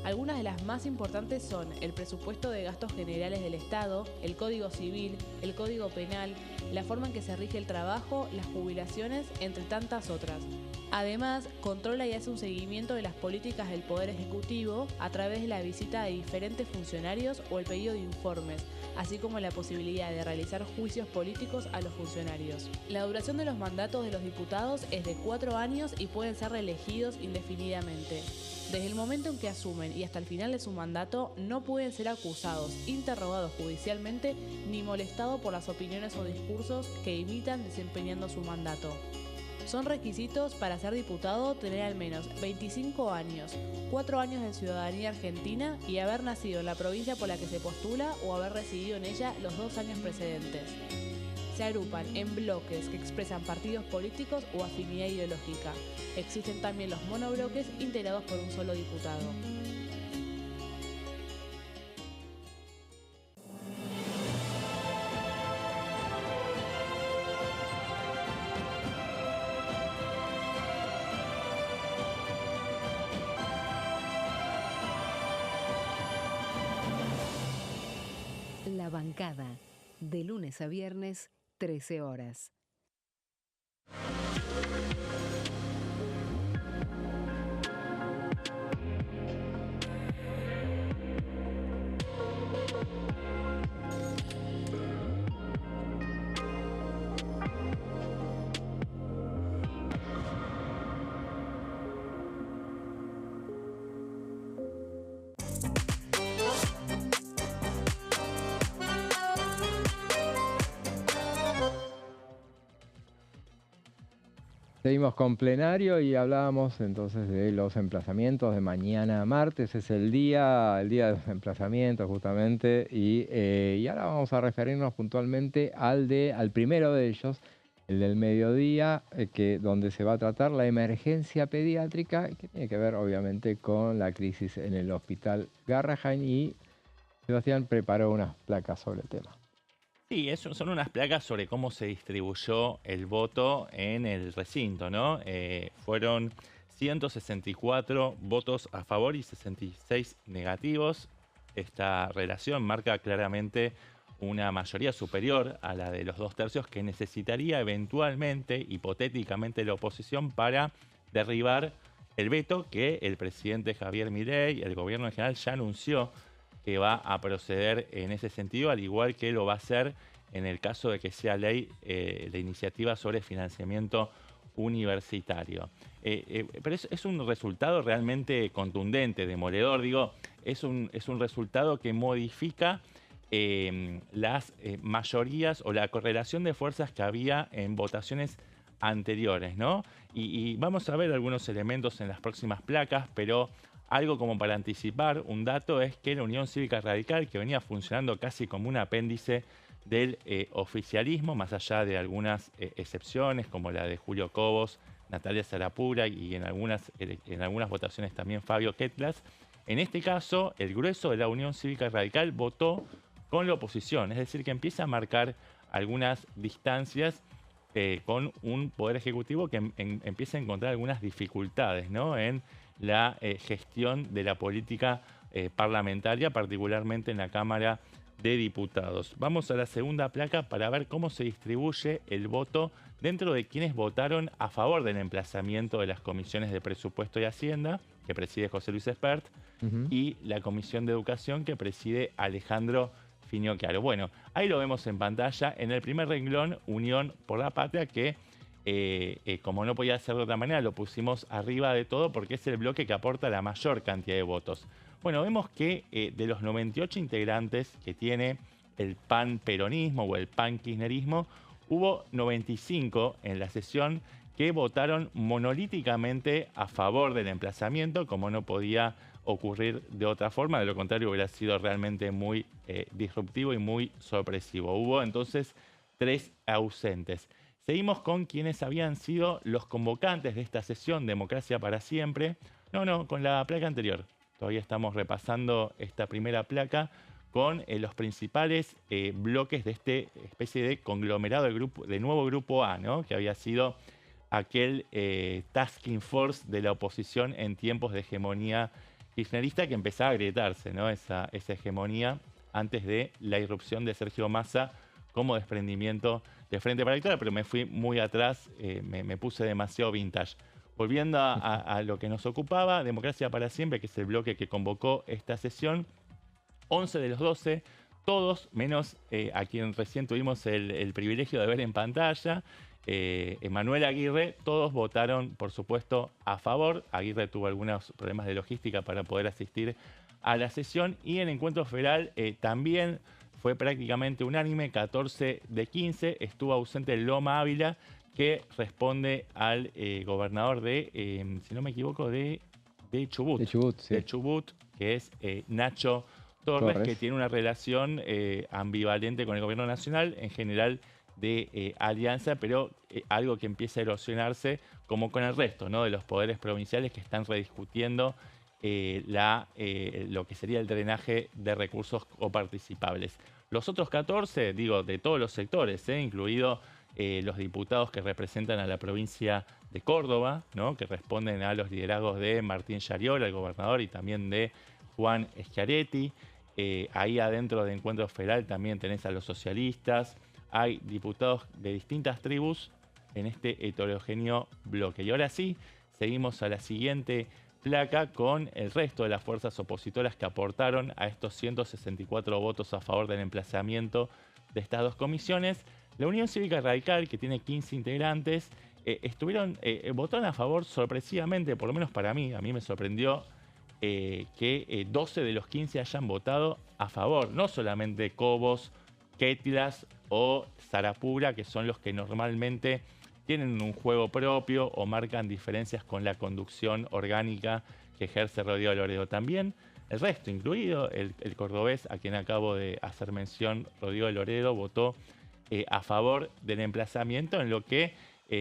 Algunas de las más importantes son el presupuesto de gastos generales del Estado, el Código Civil, el Código Penal, la forma en que se rige el trabajo, las jubilaciones, entre tantas otras. Además, controla y hace un seguimiento de las políticas del Poder Ejecutivo a través de la visita de diferentes funcionarios o el pedido de informes, así como la posibilidad de realizar juicios políticos a los funcionarios. La duración de los mandatos de los diputados es de 4 años y pueden ser reelegidos indefinidamente. Desde el momento en que asumen y hasta el final de su mandato, no pueden ser acusados, interrogados judicialmente, ni molestados por las opiniones o discursos que imitan desempeñando su mandato. Son requisitos para ser diputado tener al menos 25 años, 4 años de ciudadanía argentina y haber nacido en la provincia por la que se postula o haber residido en ella los 2 años precedentes. Se agrupan en bloques que expresan partidos políticos o afinidad ideológica. Existen también los monobloques integrados por un solo diputado. La bancada, de lunes a viernes, 13 horas. Seguimos con plenario y hablábamos entonces de los emplazamientos de mañana martes. Es el día de los emplazamientos justamente y ahora vamos a referirnos puntualmente al primero de ellos, el del mediodía, donde se va a tratar la emergencia pediátrica, que tiene que ver obviamente con la crisis en el hospital Garrahan, y Sebastián preparó unas placas sobre el tema. Sí, son unas placas sobre cómo se distribuyó el voto en el recinto, ¿no? Fueron 164 votos a favor y 66 negativos. Esta relación marca claramente una mayoría superior a la de los 2/3 que necesitaría eventualmente, hipotéticamente, la oposición para derribar el veto que el presidente Javier Milei, el gobierno en general, ya anunció que va a proceder en ese sentido, al igual que lo va a hacer en el caso de que sea ley la iniciativa sobre financiamiento universitario. Pero es un resultado realmente contundente, demoledor. Digo, es un resultado que modifica las mayorías o la correlación de fuerzas que había en votaciones anteriores, ¿no? Y vamos a ver algunos elementos en las próximas placas, pero algo como para anticipar, un dato es que la Unión Cívica Radical, que venía funcionando casi como un apéndice del oficialismo, más allá de algunas excepciones como la de Julio Cobos, Natalia Sarapura y en algunas votaciones también Fabio Ketlas, en este caso el grueso de la Unión Cívica Radical votó con la oposición, es decir, que empieza a marcar algunas distancias con un poder ejecutivo que empieza a encontrar algunas dificultades, ¿no?, en la gestión de la política parlamentaria, particularmente en la Cámara de Diputados. Vamos a la segunda placa para ver cómo se distribuye el voto dentro de quienes votaron a favor del emplazamiento de las comisiones de Presupuesto y Hacienda, que preside José Luis Espert, y la Comisión de Educación, que preside Alejandro Finocchiaro. Bueno, ahí lo vemos en pantalla. En el primer renglón, Unión por la Patria, que como no podía ser de otra manera, lo pusimos arriba de todo porque es el bloque que aporta la mayor cantidad de votos. Bueno, vemos que de los 98 integrantes que tiene el pan-peronismo o el pan-kirchnerismo, hubo 95 en la sesión que votaron monolíticamente a favor del emplazamiento, como no podía ocurrir de otra forma. De lo contrario, hubiera sido realmente muy disruptivo y muy sorpresivo. Hubo entonces 3 ausentes. Seguimos con quienes habían sido los convocantes de esta sesión, Democracia para Siempre. No, con la placa anterior. Todavía estamos repasando esta primera placa con los principales bloques de esta especie de conglomerado de nuevo Grupo A, ¿no?, que había sido aquel tasking force de la oposición en tiempos de hegemonía kirchnerista que empezaba a agrietarse, ¿no?, esa hegemonía antes de la irrupción de Sergio Massa como desprendimiento de Frente para la Victoria, pero me fui muy atrás, me puse demasiado vintage. Volviendo a lo que nos ocupaba, Democracia para Siempre, que es el bloque que convocó esta sesión, 11 de los 12, todos, menos a quien recién tuvimos el privilegio de ver en pantalla, Manuel Aguirre, todos votaron, por supuesto, a favor. Aguirre tuvo algunos problemas de logística para poder asistir a la sesión y en Encuentro Federal también fue prácticamente unánime, 14 de 15. Estuvo ausente Loma Ávila, que responde al gobernador de, si no me equivoco, de Chubut. De Chubut, sí. De Chubut, que es Nacho Torres, que tiene una relación ambivalente con el gobierno nacional, en general de alianza, pero algo que empieza a erosionarse como con el resto, ¿no?, de los poderes provinciales que están rediscutiendo lo que sería el drenaje de recursos coparticipables. Los otros 14, digo, de todos los sectores, incluido los diputados que representan a la provincia de Córdoba, ¿no?, que responden a los liderazgos de Martín Yariola, el gobernador, y también de Juan Schiaretti. Ahí adentro de Encuentro Federal también tenés a los socialistas. Hay diputados de distintas tribus en este heterogéneo bloque. Y ahora sí, seguimos a la siguiente placa con el resto de las fuerzas opositoras que aportaron a estos 164 votos a favor del emplazamiento de estas dos comisiones. La Unión Cívica Radical, que tiene 15 integrantes, votaron a favor sorpresivamente, por lo menos para mí. A mí me sorprendió que 12 de los 15 hayan votado a favor. No solamente Cobos, Quetlas o Sarapura, que son los que normalmente tienen un juego propio o marcan diferencias con la conducción orgánica que ejerce Rodrigo Loredo. También el resto, incluido el cordobés a quien acabo de hacer mención, Rodrigo Loredo, votó a favor del emplazamiento, en lo que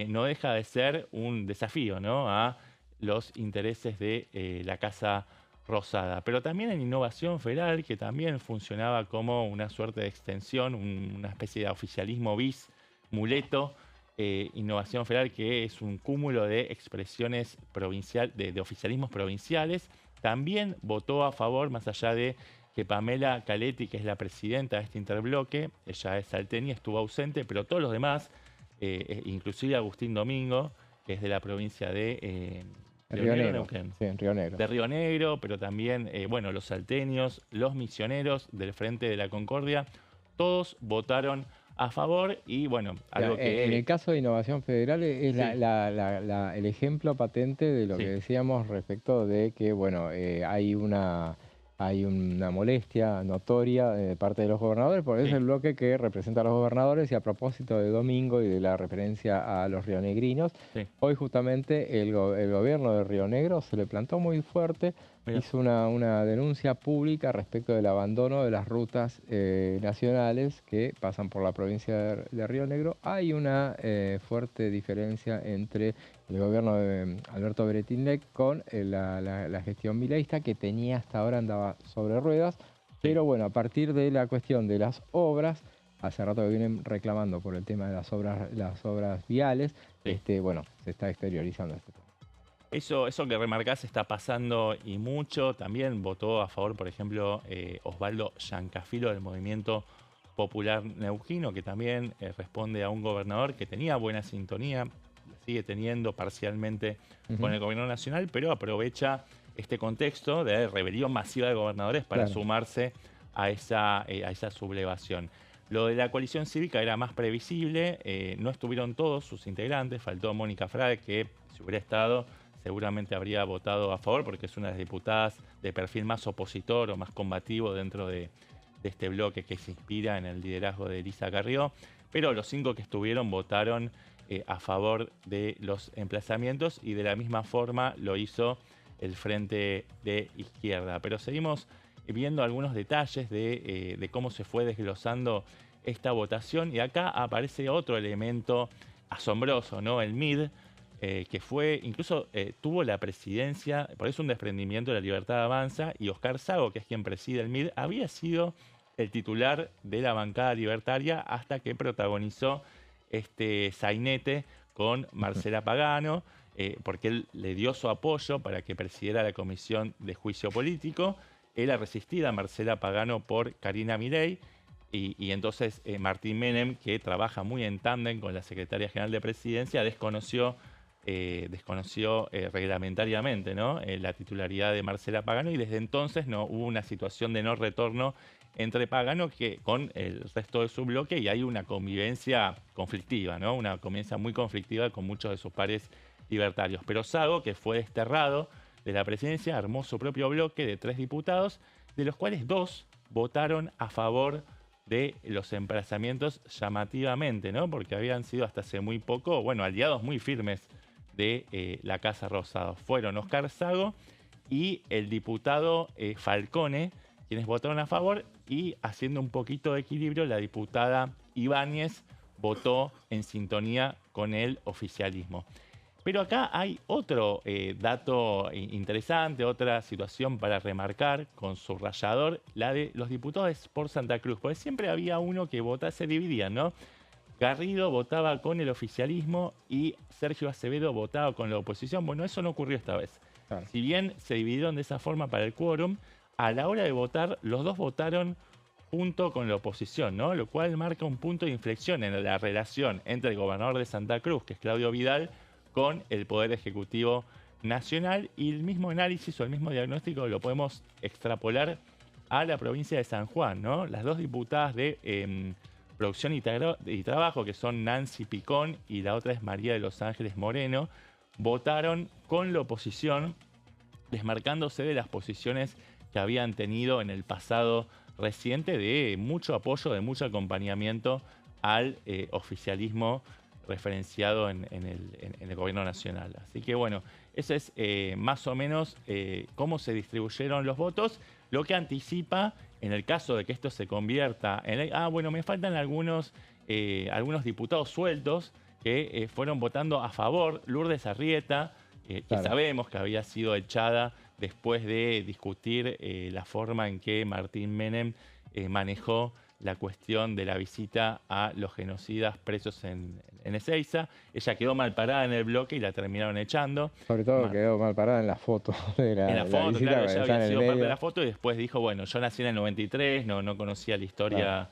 no deja de ser un desafío, ¿no?, a los intereses de la Casa Rosada. Pero también en Innovación Federal, que también funcionaba como una suerte de extensión, una especie de oficialismo bis, muleto. Innovación Federal, que es un cúmulo de expresiones de oficialismos provinciales, también votó a favor, más allá de que Pamela Caletti, que es la presidenta de este interbloque, ella es salteña, estuvo ausente, pero todos los demás, inclusive Agustín Domingo, que es de la provincia de Río Negro. Sí, en Río Negro. De Río Negro, pero también, los salteños, los misioneros del Frente de la Concordia, todos votaron a favor y algo que... En el caso de Innovación Federal es Sí. el ejemplo patente de lo Sí. que decíamos respecto de que, hay una molestia notoria de parte de los gobernadores, porque es Sí. el bloque que representa a los gobernadores. Y a propósito de Domingo y de la referencia a los rionegrinos, Sí. hoy justamente el gobierno de Río Negro se le plantó muy fuerte. Mirá. Hizo una denuncia pública respecto del abandono de las rutas nacionales que pasan por la provincia de Río Negro. Hay una fuerte diferencia entre el gobierno de Alberto Bretilnec con la gestión mileísta, que tenía hasta ahora, andaba sobre ruedas. Pero bueno, a partir de la cuestión de las obras, hace rato que vienen reclamando por el tema de las obras viales, Sí. Se está exteriorizando este tema. Eso que remarcás está pasando y mucho. También votó a favor, por ejemplo, Osvaldo Yancafilo del Movimiento Popular Neuquino, que también responde a un gobernador que tenía buena sintonía, la sigue teniendo parcialmente con el gobierno nacional, pero aprovecha este contexto de rebelión masiva de gobernadores para Claro. sumarse a esa sublevación. Lo de la coalición cívica era más previsible, no estuvieron todos sus integrantes, faltó Mónica Frade, que si hubiera estado seguramente habría votado a favor, porque es una de las diputadas de perfil más opositor o más combativo dentro de este bloque que se inspira en el liderazgo de Elisa Carrió. Pero los 5 que estuvieron votaron a favor de los emplazamientos, y de la misma forma lo hizo el Frente de Izquierda. Pero seguimos viendo algunos detalles de cómo se fue desglosando esta votación, y acá aparece otro elemento asombroso, ¿no? El MID, que incluso tuvo la presidencia, por eso un desprendimiento de La Libertad Avanza, y Oscar Sago, que es quien preside el MID, había sido el titular de la bancada libertaria hasta que protagonizó este sainete con Marcela Pagano, porque él le dio su apoyo para que presidiera la Comisión de Juicio Político. Él ha resistido a Marcela Pagano por Karina Milei, y entonces Martín Menem, que trabaja muy en tándem con la Secretaria General de Presidencia, desconoció reglamentariamente, ¿no?, la titularidad de Marcela Pagano, y desde entonces no hubo una situación de no retorno entre Pagano con el resto de su bloque, y hay una convivencia conflictiva, ¿no? Una convivencia muy conflictiva con muchos de sus pares libertarios. Pero Sago, que fue desterrado de la presidencia, armó su propio bloque de 3 diputados, de los cuales 2 votaron a favor de los emplazamientos llamativamente, ¿no? Porque habían sido hasta hace muy poco, bueno, aliados muy firmes de la Casa Rosado. Fueron Oscar Sago y el diputado Falcone, quienes votaron a favor, y haciendo un poquito de equilibrio, la diputada Ibáñez votó en sintonía con el oficialismo. Pero acá hay otro dato interesante, otra situación para remarcar con subrayador, la de los diputados por Santa Cruz, porque siempre había uno que votaba, se dividían, ¿no? Garrido votaba con el oficialismo y Sergio Acevedo votaba con la oposición. Bueno, eso no ocurrió esta vez. Claro. Si bien se dividieron de esa forma para el quórum, a la hora de votar, los dos votaron junto con la oposición, ¿no? Lo cual marca un punto de inflexión en la relación entre el gobernador de Santa Cruz, que es Claudio Vidal, con el Poder Ejecutivo Nacional, y el mismo análisis o el mismo diagnóstico lo podemos extrapolar a la provincia de San Juan, ¿no? Las 2 diputadas de Producción y Trabajo, que son Nancy Picón y la otra es María de los Ángeles Moreno, votaron con la oposición, desmarcándose de las posiciones que habían tenido en el pasado reciente de mucho apoyo, de mucho acompañamiento al oficialismo referenciado en el gobierno nacional. Así que bueno, eso es más o menos cómo se distribuyeron los votos, lo que anticipa, en el caso de que esto se convierta en... bueno, me faltan algunos diputados sueltos que fueron votando a favor. Lourdes Arrieta, que sabemos que había sido echada después de discutir la forma en que Martín Menem manejó la cuestión de la visita a los genocidas presos en Ezeiza. Ella quedó mal parada en el bloque y la terminaron echando. Sobre todo quedó mal parada en la foto de la foto, visita, claro, ella había sido parte de la foto. foto y después dijo, bueno, yo nací en el 93, no conocía la historia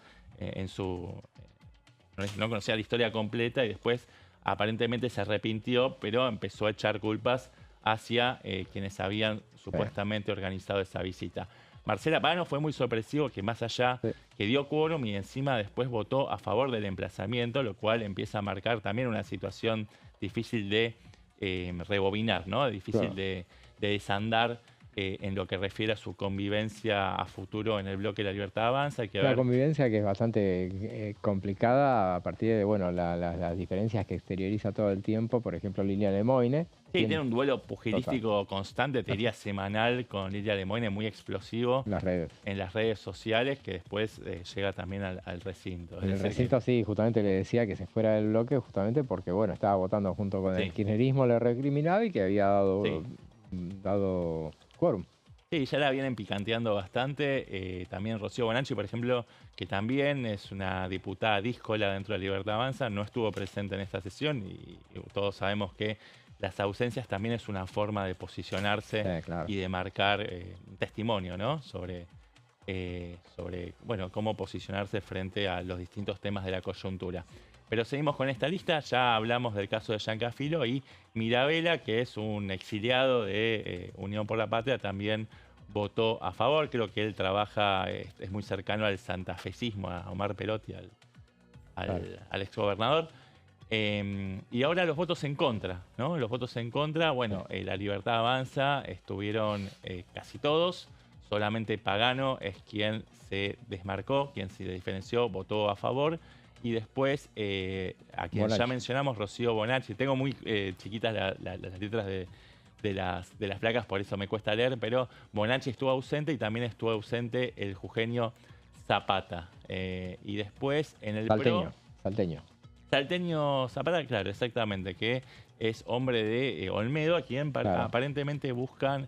no conocía la historia completa, y después aparentemente se arrepintió, pero empezó a echar culpas hacia quienes habían supuestamente organizado esa visita. Marcela Pagano fue muy sorpresivo, que más allá que dio quórum y encima después votó a favor del emplazamiento, lo cual empieza a marcar también una situación difícil de rebobinar, ¿no? Difícil de desandar en lo que refiere a su convivencia a futuro en el bloque de La Libertad Avanza. Hay que ver. Convivencia que es bastante complicada a partir de las diferencias que exterioriza todo el tiempo, por ejemplo, Lilia Lemoine. Sí, tiene un duelo pugilístico constante, te diría semanal, con Lilia Lemoine, muy explosivo en las redes sociales, que después llega también al recinto. En el recinto sí, justamente le decía que se fuera del bloque, justamente porque bueno, estaba votando junto con el kirchnerismo, le recriminaba y que había dado quórum. Sí, ya la vienen picanteando bastante. También Rocío Bonacci, por ejemplo, que también es una diputada díscola dentro de Libertad Avanza, no estuvo presente en esta sesión, y todos sabemos que las ausencias también es una forma de posicionarse y de marcar un testimonio, ¿no? sobre bueno, cómo posicionarse frente a los distintos temas de la coyuntura. Pero seguimos con esta lista. Ya hablamos del caso de Giancafilo, y Mirabella, que es un exiliado de Unión por la Patria, también votó a favor. Creo que él trabaja, es muy cercano al santafesismo, a Omar Perotti, al exgobernador. Y ahora los votos en contra, ¿no? Los votos en contra, bueno, La Libertad Avanza estuvieron casi todos. Solamente Pagano es quien se desmarcó, quien se diferenció, votó a favor. Y después, a quien ya mencionamos, Rocío Bonacci. Tengo muy chiquitas las letras de las placas, por eso me cuesta leer, pero Bonacci estuvo ausente, y también estuvo ausente el jujeño Zapata. Y después en el Salteño Zapata, claro, exactamente, que es hombre de Olmedo, a quien aparentemente buscan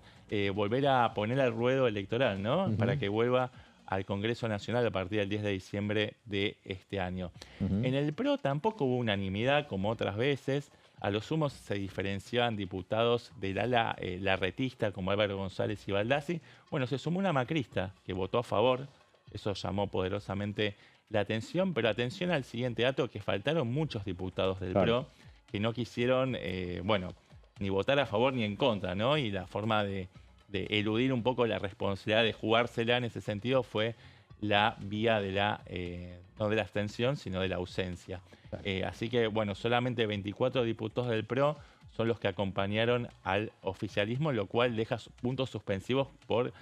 volver a poner al ruedo electoral, ¿no? Para que vuelva al Congreso Nacional a partir del 10 de diciembre de este año. En el PRO tampoco hubo unanimidad, como otras veces. A lo sumo se diferenciaban diputados del ala larretista, como Álvaro González y Baldassi. Bueno, se sumó una macrista que votó a favor. Eso llamó poderosamente la atención, pero atención al siguiente dato, que faltaron muchos diputados del PRO que no quisieron, ni votar a favor ni en contra, ¿no? Y la forma de eludir un poco la responsabilidad de jugársela en ese sentido fue la vía de no de la abstención, sino de la ausencia. Así que, bueno, solamente 24 diputados del PRO son los que acompañaron al oficialismo, lo cual deja puntos suspensivos por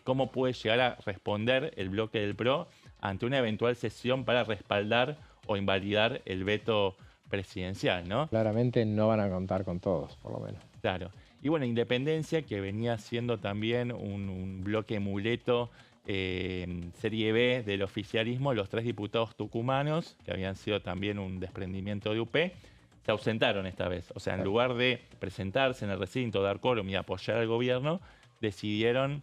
cómo puede llegar a responder el bloque del PRO ante una eventual sesión para respaldar o invalidar el veto presidencial, ¿no? Claramente no van a contar con todos, por lo menos. Claro. Y bueno, Independencia, que venía siendo también un bloque muleto, serie B del oficialismo, los 3 diputados tucumanos, que habían sido también un desprendimiento de UP, se ausentaron esta vez. O sea, en lugar de presentarse en el recinto, dar quórum y apoyar al gobierno, decidieron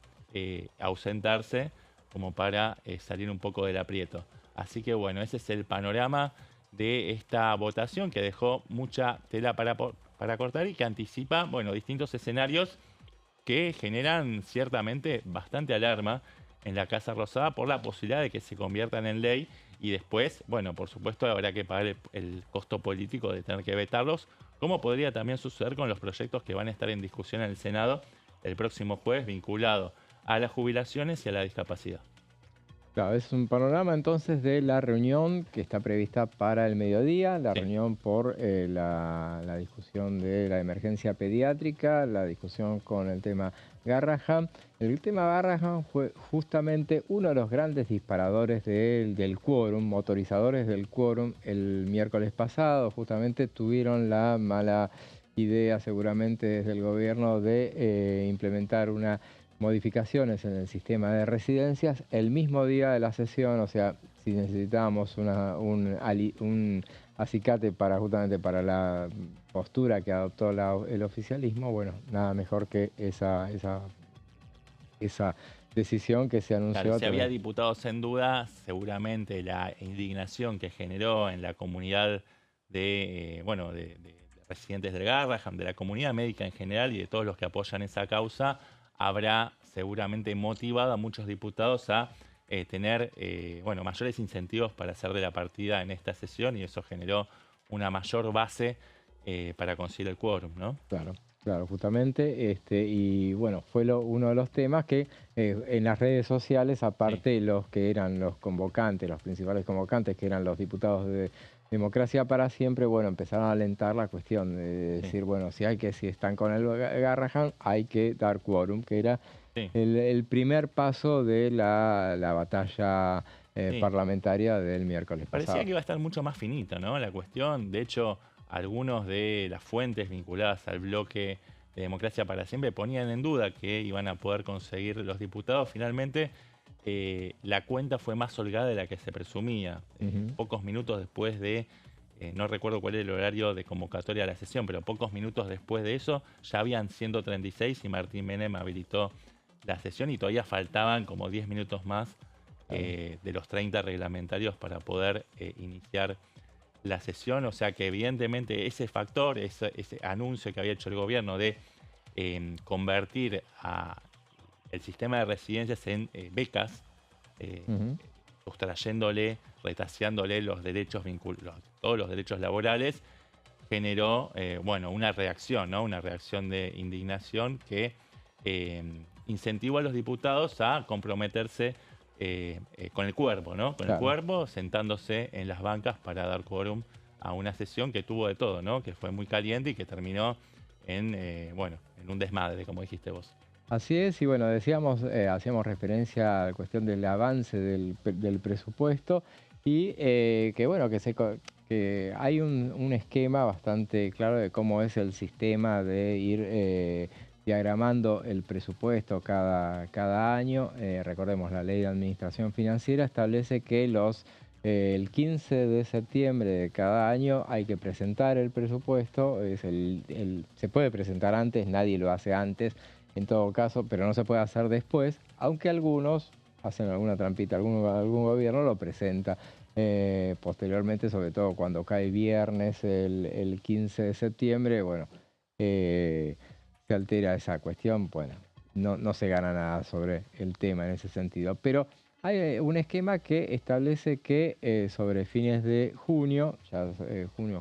ausentarse como para salir un poco del aprieto. Así que bueno, ese es el panorama de esta votación que dejó mucha tela para cortar y que anticipa, bueno, distintos escenarios que generan ciertamente bastante alarma en la Casa Rosada por la posibilidad de que se conviertan en ley y después, bueno, por supuesto habrá que pagar el costo político de tener que vetarlos, como podría también suceder con los proyectos que van a estar en discusión en el Senado el próximo jueves vinculado a las jubilaciones y a la discapacidad. Claro, es un panorama entonces de la reunión que está prevista para el mediodía, la reunión por la discusión de la emergencia pediátrica, la discusión con el tema Garrahan. El tema Garrahan fue justamente uno de los grandes disparadores del quórum, motorizadores del quórum. El miércoles pasado justamente tuvieron la mala idea seguramente desde el gobierno de implementar una modificaciones en el sistema de residencias el mismo día de la sesión. O sea, si necesitábamos un acicate justamente para la postura que adoptó el oficialismo, bueno, nada mejor que esa decisión que se anunció. Claro, si había diputados en duda, seguramente la indignación que generó en la comunidad de residentes del Garrahan, de la comunidad médica en general y de todos los que apoyan esa causa, habrá seguramente motivado a muchos diputados a tener mayores incentivos para hacer de la partida en esta sesión y eso generó una mayor base para conseguir el quórum, ¿no? Claro, justamente. Y bueno, fue uno de los temas que en las redes sociales, aparte los que eran los convocantes, los principales convocantes, que eran los diputados de Democracia para Siempre, bueno, empezaron a alentar la cuestión de decir, bueno, si están con el Garrahan, hay que dar quórum, que era el primer paso de la batalla parlamentaria del miércoles pasado. Parecía que iba a estar mucho más finita, ¿no? La cuestión, de hecho, algunos de las fuentes vinculadas al bloque de Democracia para Siempre ponían en duda que iban a poder conseguir los diputados. Finalmente, la cuenta fue más holgada de la que se presumía. Pocos minutos después de, no recuerdo cuál era el horario de convocatoria a la sesión, pero pocos minutos después de eso ya habían 136 y Martín Menem habilitó la sesión y todavía faltaban como 10 minutos más de los 30 reglamentarios para poder iniciar la sesión. O sea que evidentemente ese factor, ese anuncio que había hecho el gobierno de convertir el sistema de residencias en becas, sustrayéndole, retaseándole los derechos todos los derechos laborales, generó una reacción, ¿no? Una reacción de indignación que incentivó a los diputados a comprometerse con el cuerpo, ¿no? Con el cuerpo, sentándose en las bancas para dar quórum a una sesión que tuvo de todo, ¿no? Que fue muy caliente y que terminó en un desmadre, como dijiste vos. Así es, y bueno, hacíamos referencia a la cuestión del avance del presupuesto y que hay un esquema bastante claro de cómo es el sistema de ir diagramando el presupuesto cada año. Recordemos, la Ley de Administración Financiera establece que el 15 de septiembre de cada año hay que presentar el presupuesto. Se puede presentar antes, nadie lo hace antes, en todo caso, pero no se puede hacer después, aunque algunos hacen alguna trampita, algún gobierno lo presenta posteriormente, sobre todo cuando cae viernes el 15 de septiembre, bueno, se altera esa cuestión, bueno, no se gana nada sobre el tema en ese sentido, pero hay un esquema que establece que sobre fines de junio,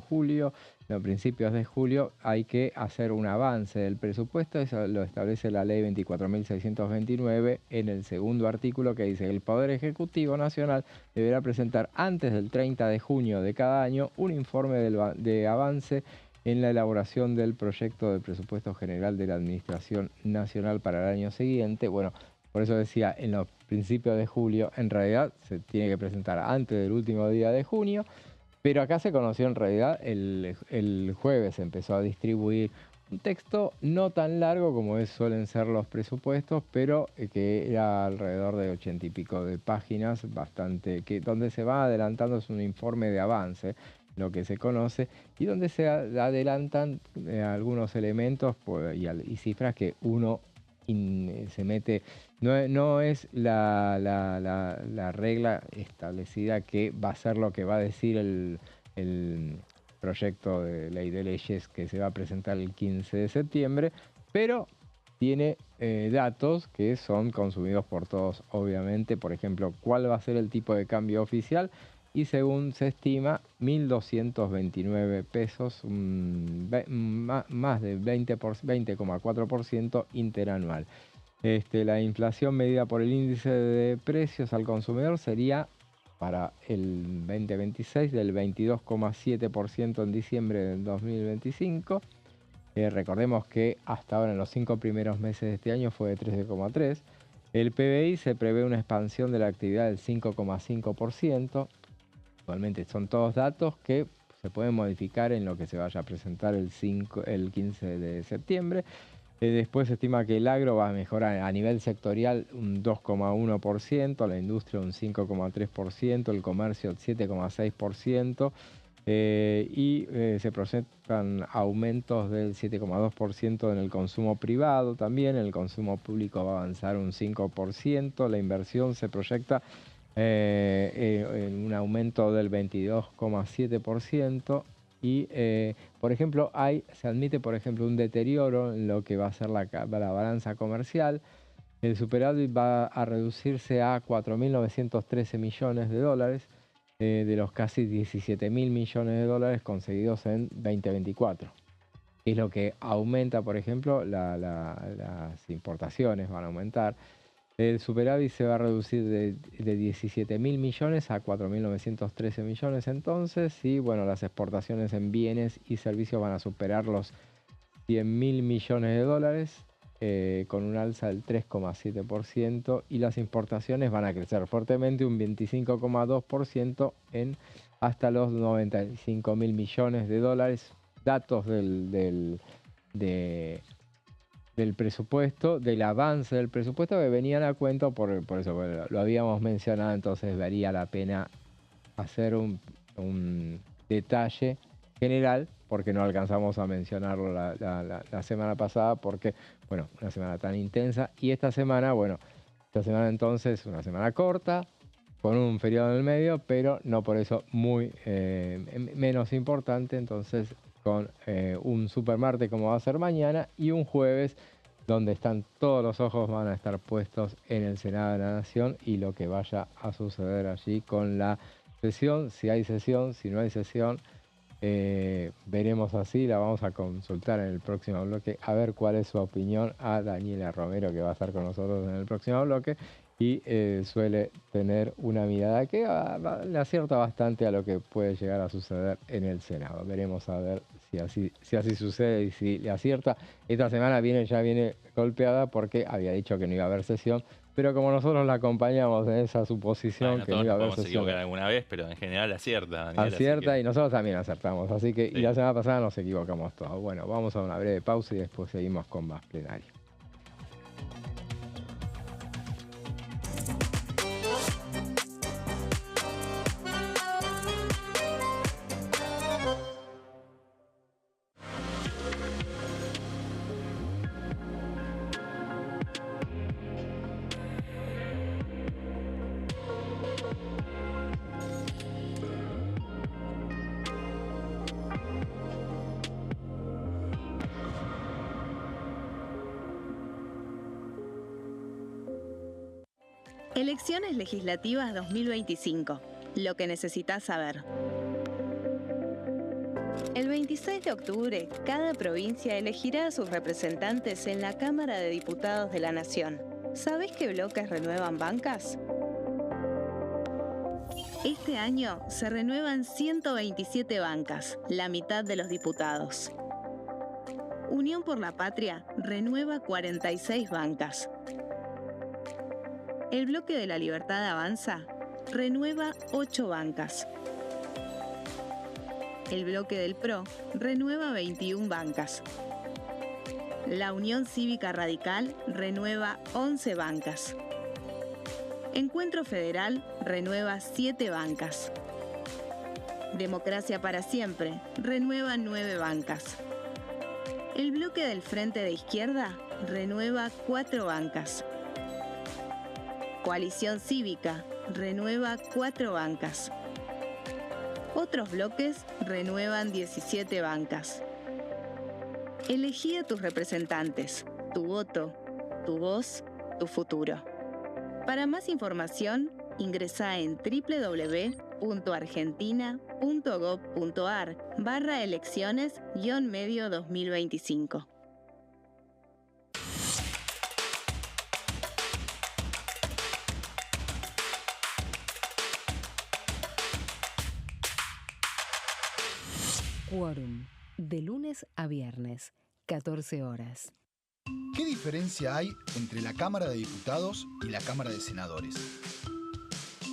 julio, a principios de julio hay que hacer un avance del presupuesto. Eso lo establece la ley 24.629 en el segundo artículo, que dice que el Poder Ejecutivo Nacional deberá presentar antes del 30 de junio de cada año un informe de avance en la elaboración del proyecto de presupuesto general de la Administración Nacional para el año siguiente. Bueno, por eso decía, en los principios de julio, en realidad se tiene que presentar antes del último día de junio, pero acá se conoció en realidad el jueves, se empezó a distribuir un texto no tan largo como suelen ser los presupuestos, pero que era alrededor de 80 y pico de páginas, donde se va adelantando, es un informe de avance, lo que se conoce, y donde se adelantan algunos elementos y cifras que uno se mete. No es la regla establecida que va a ser lo que va a decir el proyecto de ley de leyes que se va a presentar el 15 de septiembre, pero tiene datos que son consumidos por todos, obviamente. Por ejemplo, cuál va a ser el tipo de cambio oficial, y según se estima, 1.229 pesos, más de 20,4% interanual. La inflación medida por el índice de precios al consumidor sería para el 2026 del 22,7% en diciembre del 2025. Recordemos que hasta ahora, en los 5 primeros meses de este año, fue de 13,3%. El PBI se prevé una expansión de la actividad del 5,5%. Igualmente son todos datos que se pueden modificar en lo que se vaya a presentar el 15 de septiembre. Después se estima que el agro va a mejorar a nivel sectorial un 2,1%, la industria un 5,3%, el comercio 7,6%, y se proyectan aumentos del 7,2% en el consumo privado también. El consumo público va a avanzar un 5%, la inversión se proyecta en un aumento del 22,7%. Y, por ejemplo, se admite, por ejemplo, un deterioro en lo que va a ser la balanza comercial. El superávit va a reducirse a 4.913 millones de dólares, de los casi 17.000 millones de dólares conseguidos en 2024. Es lo que aumenta, por ejemplo, las importaciones van a aumentar. El superávit se va a reducir de 17.000 millones a 4.913 millones entonces, y bueno, las exportaciones en bienes y servicios van a superar los 100.000 millones de dólares, con un alza del 3,7%, y las importaciones van a crecer fuertemente un 25,2% en hasta los 95.000 millones de dólares. Datos del presupuesto, del avance del presupuesto, que venían a cuento, por eso lo habíamos mencionado. Entonces valía la pena hacer un detalle general, porque no alcanzamos a mencionarlo la semana pasada, porque, bueno, una semana tan intensa, y esta semana entonces una semana corta, con un feriado en el medio, pero no por eso menos importante. Entonces, con un supermartes como va a ser mañana, y un jueves donde todos los ojos van a estar puestos en el Senado de la Nación y lo que vaya a suceder allí con la sesión, si hay sesión, si no hay sesión. Veremos así, la vamos a consultar en el próximo bloque, a ver cuál es su opinión a Daniela Romero, que va a estar con nosotros en el próximo bloque, y suele tener una mirada que le acierta bastante a lo que puede llegar a suceder en el Senado. Veremos a ver si así sucede y si le acierta. Esta semana ya viene golpeada porque había dicho que no iba a haber sesión, pero como nosotros la acompañamos en esa suposición, que no iba a haber sesión. Equivocar alguna vez, pero en general acierta. Acierta, y nosotros también acertamos. Así que, sí. Y la semana pasada nos equivocamos todos. Bueno, vamos a una breve pausa y después seguimos con más plenario. Elecciones legislativas 2025. Lo que necesitas saber. El 26 de octubre, cada provincia elegirá a sus representantes en la Cámara de Diputados de la Nación. ¿Sabés qué bloques renuevan bancas? Este año se renuevan 127 bancas, la mitad de los diputados. Unión por la Patria renueva 46 bancas. El Bloque de la Libertad Avanza renueva 8 bancas. El Bloque del PRO renueva 21 bancas. La Unión Cívica Radical renueva 11 bancas. Encuentro Federal renueva 7 bancas. Democracia para Siempre renueva 9 bancas. El Bloque del Frente de Izquierda renueva 4 bancas. Coalición Cívica renueva 4 bancas. Otros bloques renuevan 17 bancas. Elegí a tus representantes, tu voto, tu voz, tu futuro. Para más información, ingresá en www.argentina.gov.ar/elecciones-medio 2025. Quórum, de lunes a viernes, 14 horas. ¿Qué diferencia hay entre la Cámara de Diputados y la Cámara de Senadores?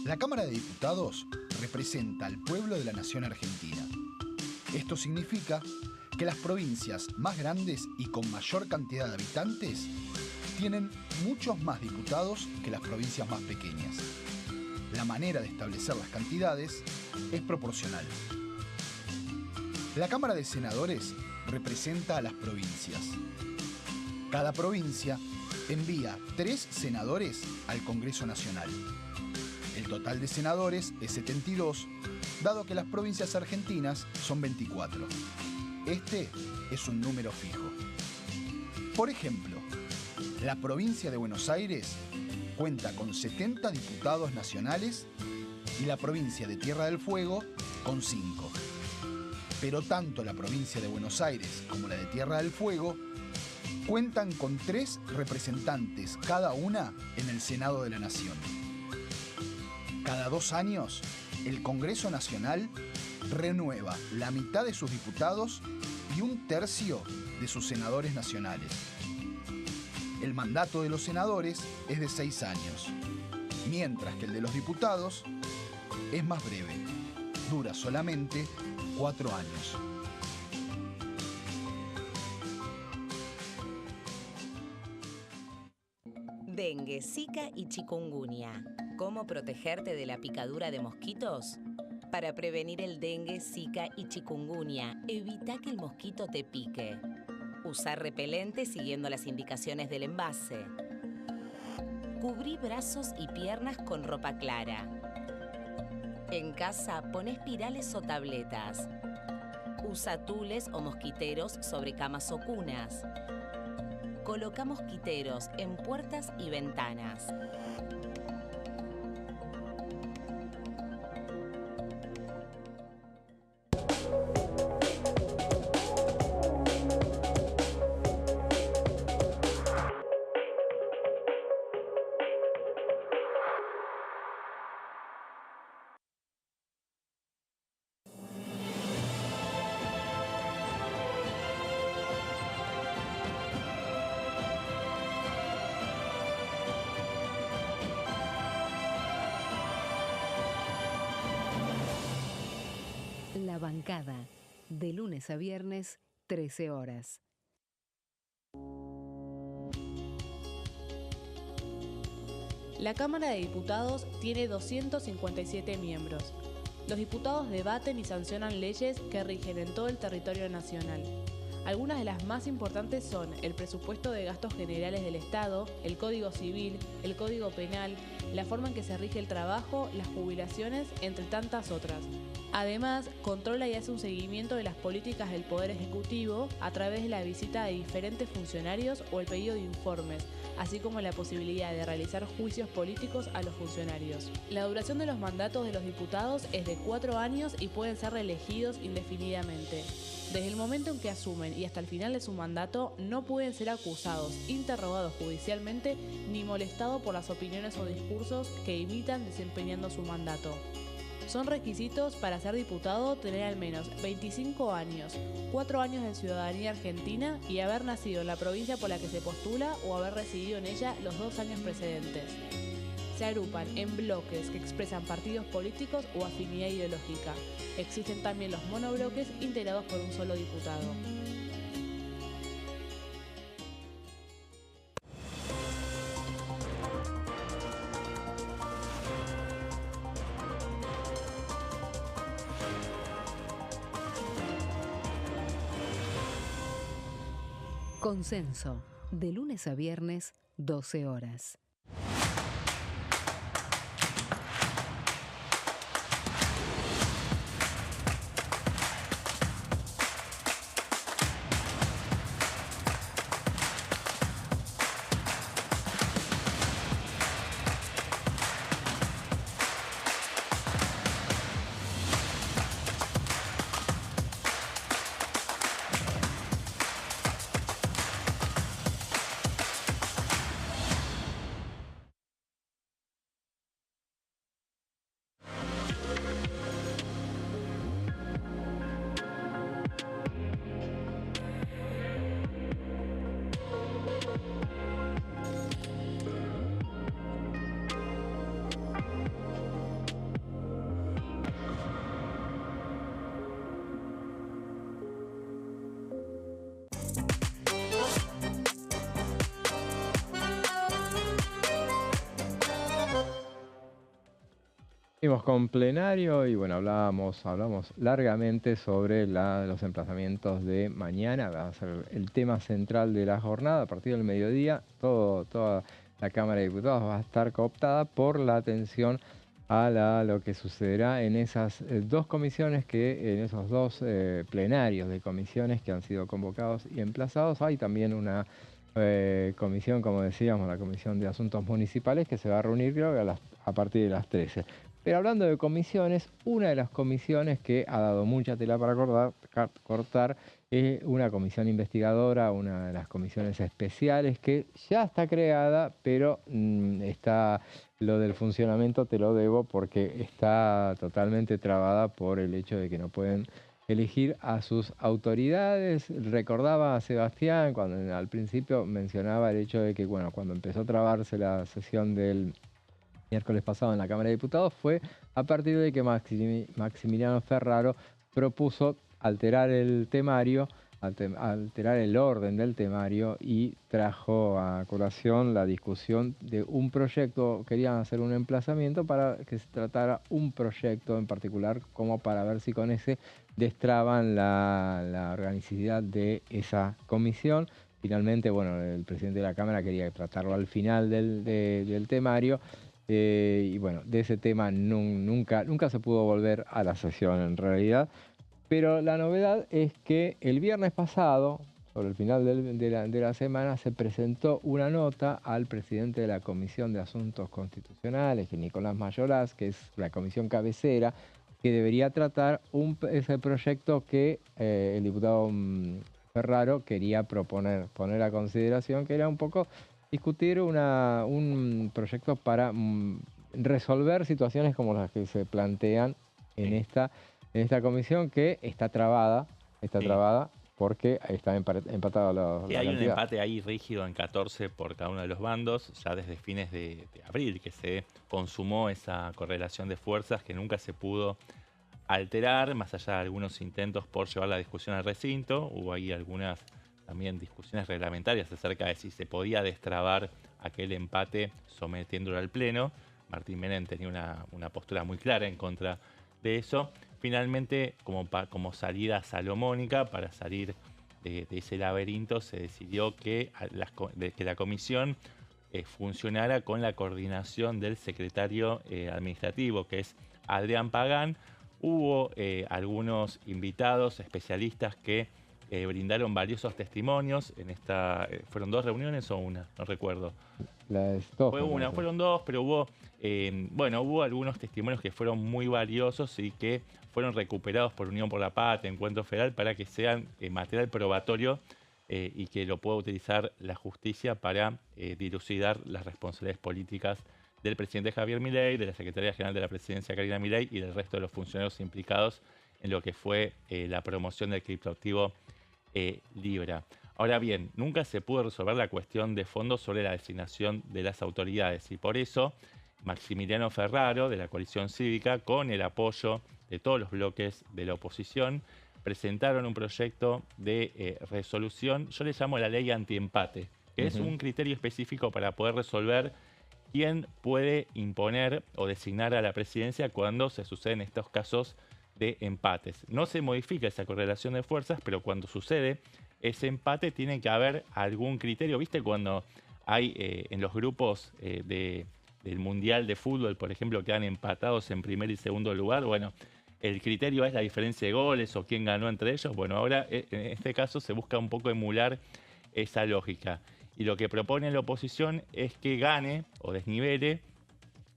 La Cámara de Diputados representa al pueblo de la nación argentina. Esto significa que las provincias más grandes y con mayor cantidad de habitantes tienen muchos más diputados que las provincias más pequeñas. La manera de establecer las cantidades es proporcional. La Cámara de Senadores representa a las provincias. Cada provincia envía 3 senadores al Congreso Nacional. El total de senadores es 72, dado que las provincias argentinas son 24. Este es un número fijo. Por ejemplo, la provincia de Buenos Aires cuenta con 70 diputados nacionales y la provincia de Tierra del Fuego con 5. Pero tanto la provincia de Buenos Aires como la de Tierra del Fuego cuentan con 3 representantes cada una en el Senado de la Nación. Cada 2 años, el Congreso Nacional renueva la mitad de sus diputados y 1/3 de sus senadores nacionales. El mandato de los senadores es de 6 años, mientras que el de los diputados es más breve, dura solamente 4 años. Dengue, Zika y chikungunya. ¿Cómo protegerte de la picadura de mosquitos? Para prevenir el dengue, Zika y chikungunya, evita que el mosquito te pique. Usar repelente siguiendo las indicaciones del envase. Cubrí brazos y piernas con ropa clara. En casa, pon espirales o tabletas. Usa tules o mosquiteros sobre camas o cunas. Coloca mosquiteros en puertas y ventanas. La bancada, de lunes a viernes, 13 horas. La Cámara de Diputados tiene 257 miembros. Los diputados debaten y sancionan leyes que rigen en todo el territorio nacional. Algunas de las más importantes son el presupuesto de gastos generales del Estado, el Código Civil, el Código Penal, la forma en que se rige el trabajo, las jubilaciones, entre tantas otras. Además, controla y hace un seguimiento de las políticas del Poder Ejecutivo a través de la visita de diferentes funcionarios o el pedido de informes, así como la posibilidad de realizar juicios políticos a los funcionarios. La duración de los mandatos de los diputados es de 4 años y pueden ser reelegidos indefinidamente. Desde el momento en que asumen y hasta el final de su mandato, no pueden ser acusados, interrogados judicialmente, ni molestados por las opiniones o discursos que imitan desempeñando su mandato. Son requisitos para ser diputado tener al menos 25 años, 4 años de ciudadanía argentina y haber nacido en la provincia por la que se postula o haber residido en ella los 2 años precedentes. Se agrupan en bloques que expresan partidos políticos o afinidad ideológica. Existen también los monobloques integrados por un solo diputado. Consenso, de lunes a viernes, 12 horas. Seguimos con plenario y bueno, hablamos largamente sobre los emplazamientos de mañana. Va a ser el tema central de la jornada. A partir del mediodía, toda la Cámara de Diputados va a estar cooptada por la atención a lo que sucederá en esas 2 comisiones, en esos 2 plenarios de comisiones que han sido convocados y emplazados. Hay también una comisión, como decíamos, la Comisión de Asuntos Municipales, que se va a reunir creo que a partir de las 13. Pero hablando de comisiones, una de las comisiones que ha dado mucha tela para cortar es una comisión investigadora, una de las comisiones especiales que ya está creada, pero lo del funcionamiento te lo debo porque está totalmente trabada por el hecho de que no pueden elegir a sus autoridades. Recordaba a Sebastián cuando al principio mencionaba el hecho de que cuando empezó a trabarse la sesión del miércoles pasado en la Cámara de Diputados fue a partir de que Maximiliano Ferraro propuso alterar el temario, alterar el orden del temario y trajo a colación la discusión de un proyecto. Querían hacer un emplazamiento para que se tratara un proyecto en particular como para ver si con ese destraban la organicidad de esa comisión. Finalmente, el presidente de la Cámara quería tratarlo al final del temario. Y de ese tema nunca se pudo volver a la sesión en realidad. Pero la novedad es que el viernes pasado, sobre el final de la semana, se presentó una nota al presidente de la Comisión de Asuntos Constitucionales, que es Nicolás Mayoraz, que es la comisión cabecera, que debería tratar ese proyecto que el diputado Ferraro quería poner a consideración, que era un poco discutir un proyecto para resolver situaciones como las que se plantean en esta comisión, que está trabada porque están empatados los. Sí, hay un empate ahí rígido en 14 por cada uno de los bandos, ya desde fines de abril, que se consumó esa correlación de fuerzas que nunca se pudo alterar, más allá de algunos intentos por llevar la discusión al recinto. Hubo ahí algunas también discusiones reglamentarias acerca de si se podía destrabar aquel empate sometiéndolo al Pleno. Martín Menem tenía una postura muy clara en contra de eso. Finalmente, como salida salomónica, para salir de ese laberinto se decidió que la comisión funcionara con la coordinación del secretario administrativo, que es Adrián Pagán. Hubo algunos invitados, especialistas que brindaron valiosos testimonios. ¿Fueron 2 reuniones o una? No recuerdo. Fue una, fueron 2, pero hubo algunos testimonios que fueron muy valiosos y que fueron recuperados por Unión por la Patria, Encuentro Federal, para que sean material probatorio y que lo pueda utilizar la justicia para dilucidar las responsabilidades políticas del presidente Javier Milei, de la Secretaría General de la Presidencia Karina Milei y del resto de los funcionarios implicados en lo que fue la promoción del criptoactivo Libra. Ahora bien, nunca se pudo resolver la cuestión de fondo sobre la designación de las autoridades y por eso Maximiliano Ferraro, de la coalición cívica, con el apoyo de todos los bloques de la oposición, presentaron un proyecto de resolución, yo le llamo la ley antiempate, que es un criterio específico para poder resolver quién puede imponer o designar a la presidencia cuando se suceden estos casos de empates. No se modifica esa correlación de fuerzas, pero cuando sucede ese empate tiene que haber algún criterio. ¿Viste cuando hay en los grupos del Mundial de Fútbol, por ejemplo, quedan empatados en primer y segundo lugar? Bueno, el criterio es la diferencia de goles o quién ganó entre ellos. Bueno, ahora en este caso se busca un poco emular esa lógica. Y lo que propone la oposición es que gane o desnivele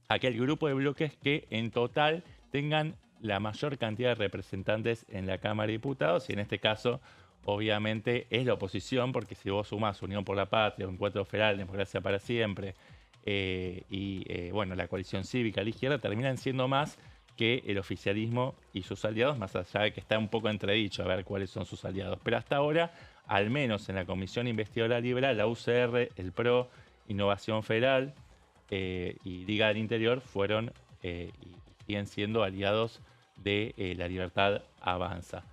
aquel grupo de bloques que en total tengan la mayor cantidad de representantes en la Cámara de Diputados, y en este caso obviamente es la oposición, porque si vos sumás Unión por la Patria, Encuentro Federal, Democracia para Siempre la coalición cívica, la izquierda, terminan siendo más que el oficialismo y sus aliados, más allá de que está un poco entredicho a ver cuáles son sus aliados. Pero hasta ahora, al menos en la Comisión Investigadora Liberal, la UCR, el PRO, Innovación Federal y Liga del Interior fueron y siguen siendo aliados de La Libertad Avanza.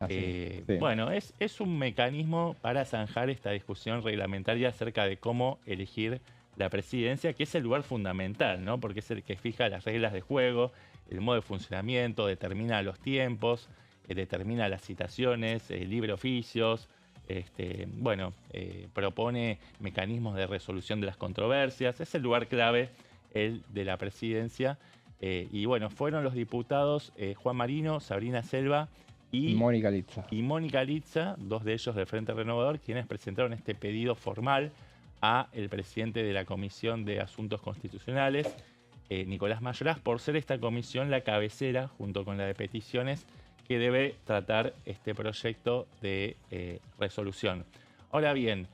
Sí. Bueno, es un mecanismo para zanjar esta discusión reglamentaria acerca de cómo elegir la presidencia, que es el lugar fundamental, ¿no? Porque es el que fija las reglas de juego, el modo de funcionamiento, determina los tiempos, determina las citaciones, libre oficios, propone mecanismos de resolución de las controversias. Es el lugar clave, el de la presidencia. Fueron los diputados Juan Marino, Sabrina Selva y Mónica Litza. Y Mónica Litza, 2 de ellos del Frente Renovador, quienes presentaron este pedido formal a el presidente de la Comisión de Asuntos Constitucionales, Nicolás Mayoraz, por ser esta comisión la cabecera, junto con la de peticiones, que debe tratar este proyecto de resolución. Ahora bien,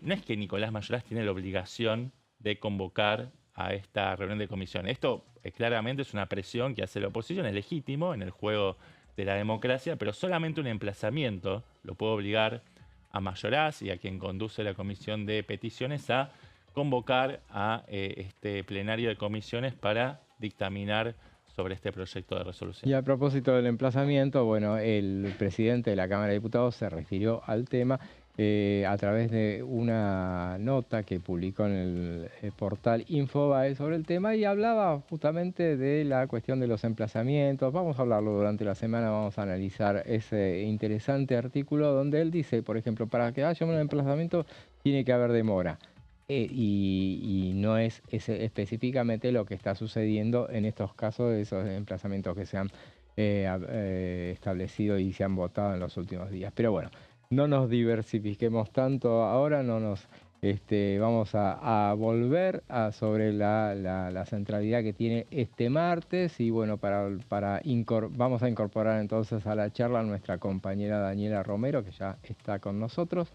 no es que Nicolás Mayoraz tiene la obligación de convocar a esta reunión de comisión. Esto claramente es una presión que hace la oposición, es legítimo en el juego de la democracia, pero solamente un emplazamiento lo puede obligar a Mayoraz y a quien conduce la comisión de peticiones a convocar a este plenario de comisiones para dictaminar sobre este proyecto de resolución. Y a propósito del emplazamiento, bueno, el presidente de la Cámara de Diputados se refirió al tema a través de una nota que publicó en el portal Infobae sobre el tema y hablaba justamente de la cuestión de los emplazamientos. Vamos a hablarlo durante la semana, vamos a analizar ese interesante artículo donde él dice, por ejemplo, para que haya un emplazamiento tiene que haber demora. Y no es específicamente lo que está sucediendo en estos casos de esos emplazamientos que se han establecido y se han votado en los últimos días. Pero bueno, no nos diversifiquemos tanto ahora, vamos a volver sobre la centralidad que tiene este martes y bueno, vamos a incorporar entonces a la charla a nuestra compañera Daniela Romero, que ya está con nosotros.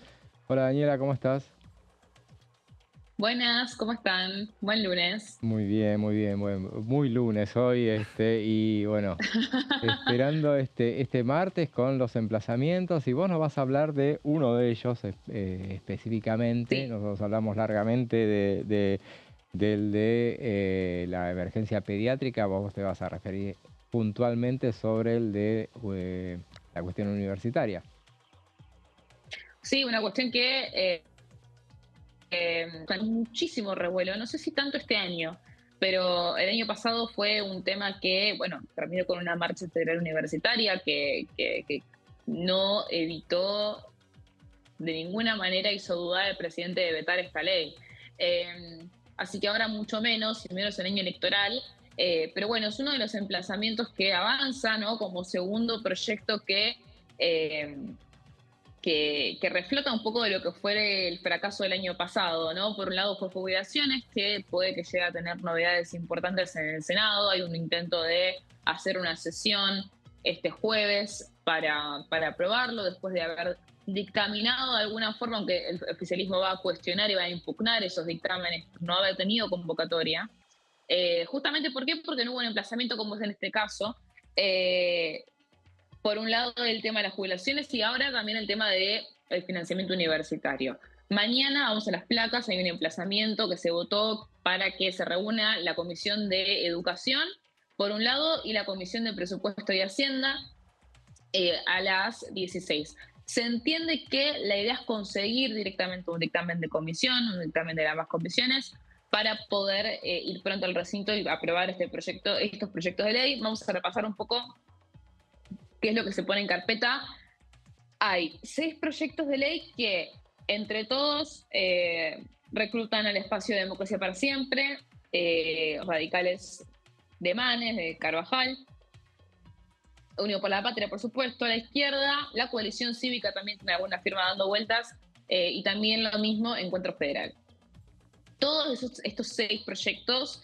Hola Daniela, ¿cómo estás? Buenas, ¿cómo están? Buen lunes. Muy bien, muy lunes hoy y bueno, esperando este martes con los emplazamientos y vos nos vas a hablar de uno de ellos específicamente. Sí. Nosotros hablamos largamente del de la emergencia pediátrica, vos te vas a referir puntualmente sobre el de la cuestión universitaria. Sí, una cuestión que con muchísimo revuelo, no sé si tanto este año, pero el año pasado fue un tema que, bueno, terminó con una marcha integral universitaria que no evitó de ninguna manera hizo dudar al presidente de vetar esta ley. Así que ahora mucho menos, y menos en año electoral. Pero bueno, es uno de los emplazamientos que avanza, ¿no? Como segundo proyecto que reflota un poco de lo que fue el fracaso del año pasado, ¿no? Por un lado fue jubilaciones, que puede que llegue a tener novedades importantes en el Senado. Hay un intento de hacer una sesión este jueves para aprobarlo, después de haber dictaminado de alguna forma, aunque el oficialismo va a cuestionar y va a impugnar esos dictámenes, no haber tenido convocatoria. Justamente, ¿por qué? Porque no hubo un emplazamiento como es en este caso. Por un lado el tema de las jubilaciones y ahora también el tema del financiamiento universitario. Mañana vamos a las placas, hay un emplazamiento que se votó para que se reúna la Comisión de Educación, por un lado, y la Comisión de Presupuesto y Hacienda a las 16. Se entiende que la idea es conseguir directamente un dictamen de comisión, un dictamen de ambas comisiones, para poder ir pronto al recinto y aprobar estos proyectos de ley. Vamos a repasar un poco qué es lo que se pone en carpeta. Hay 6 proyectos de ley que, entre todos, reclutan al espacio de Democracia para Siempre, radicales de Manes, de Carvajal, Unión por la Patria, por supuesto, a la izquierda, la coalición cívica también tiene alguna firma dando vueltas, y también lo mismo Encuentro Federal. Todos estos 6 proyectos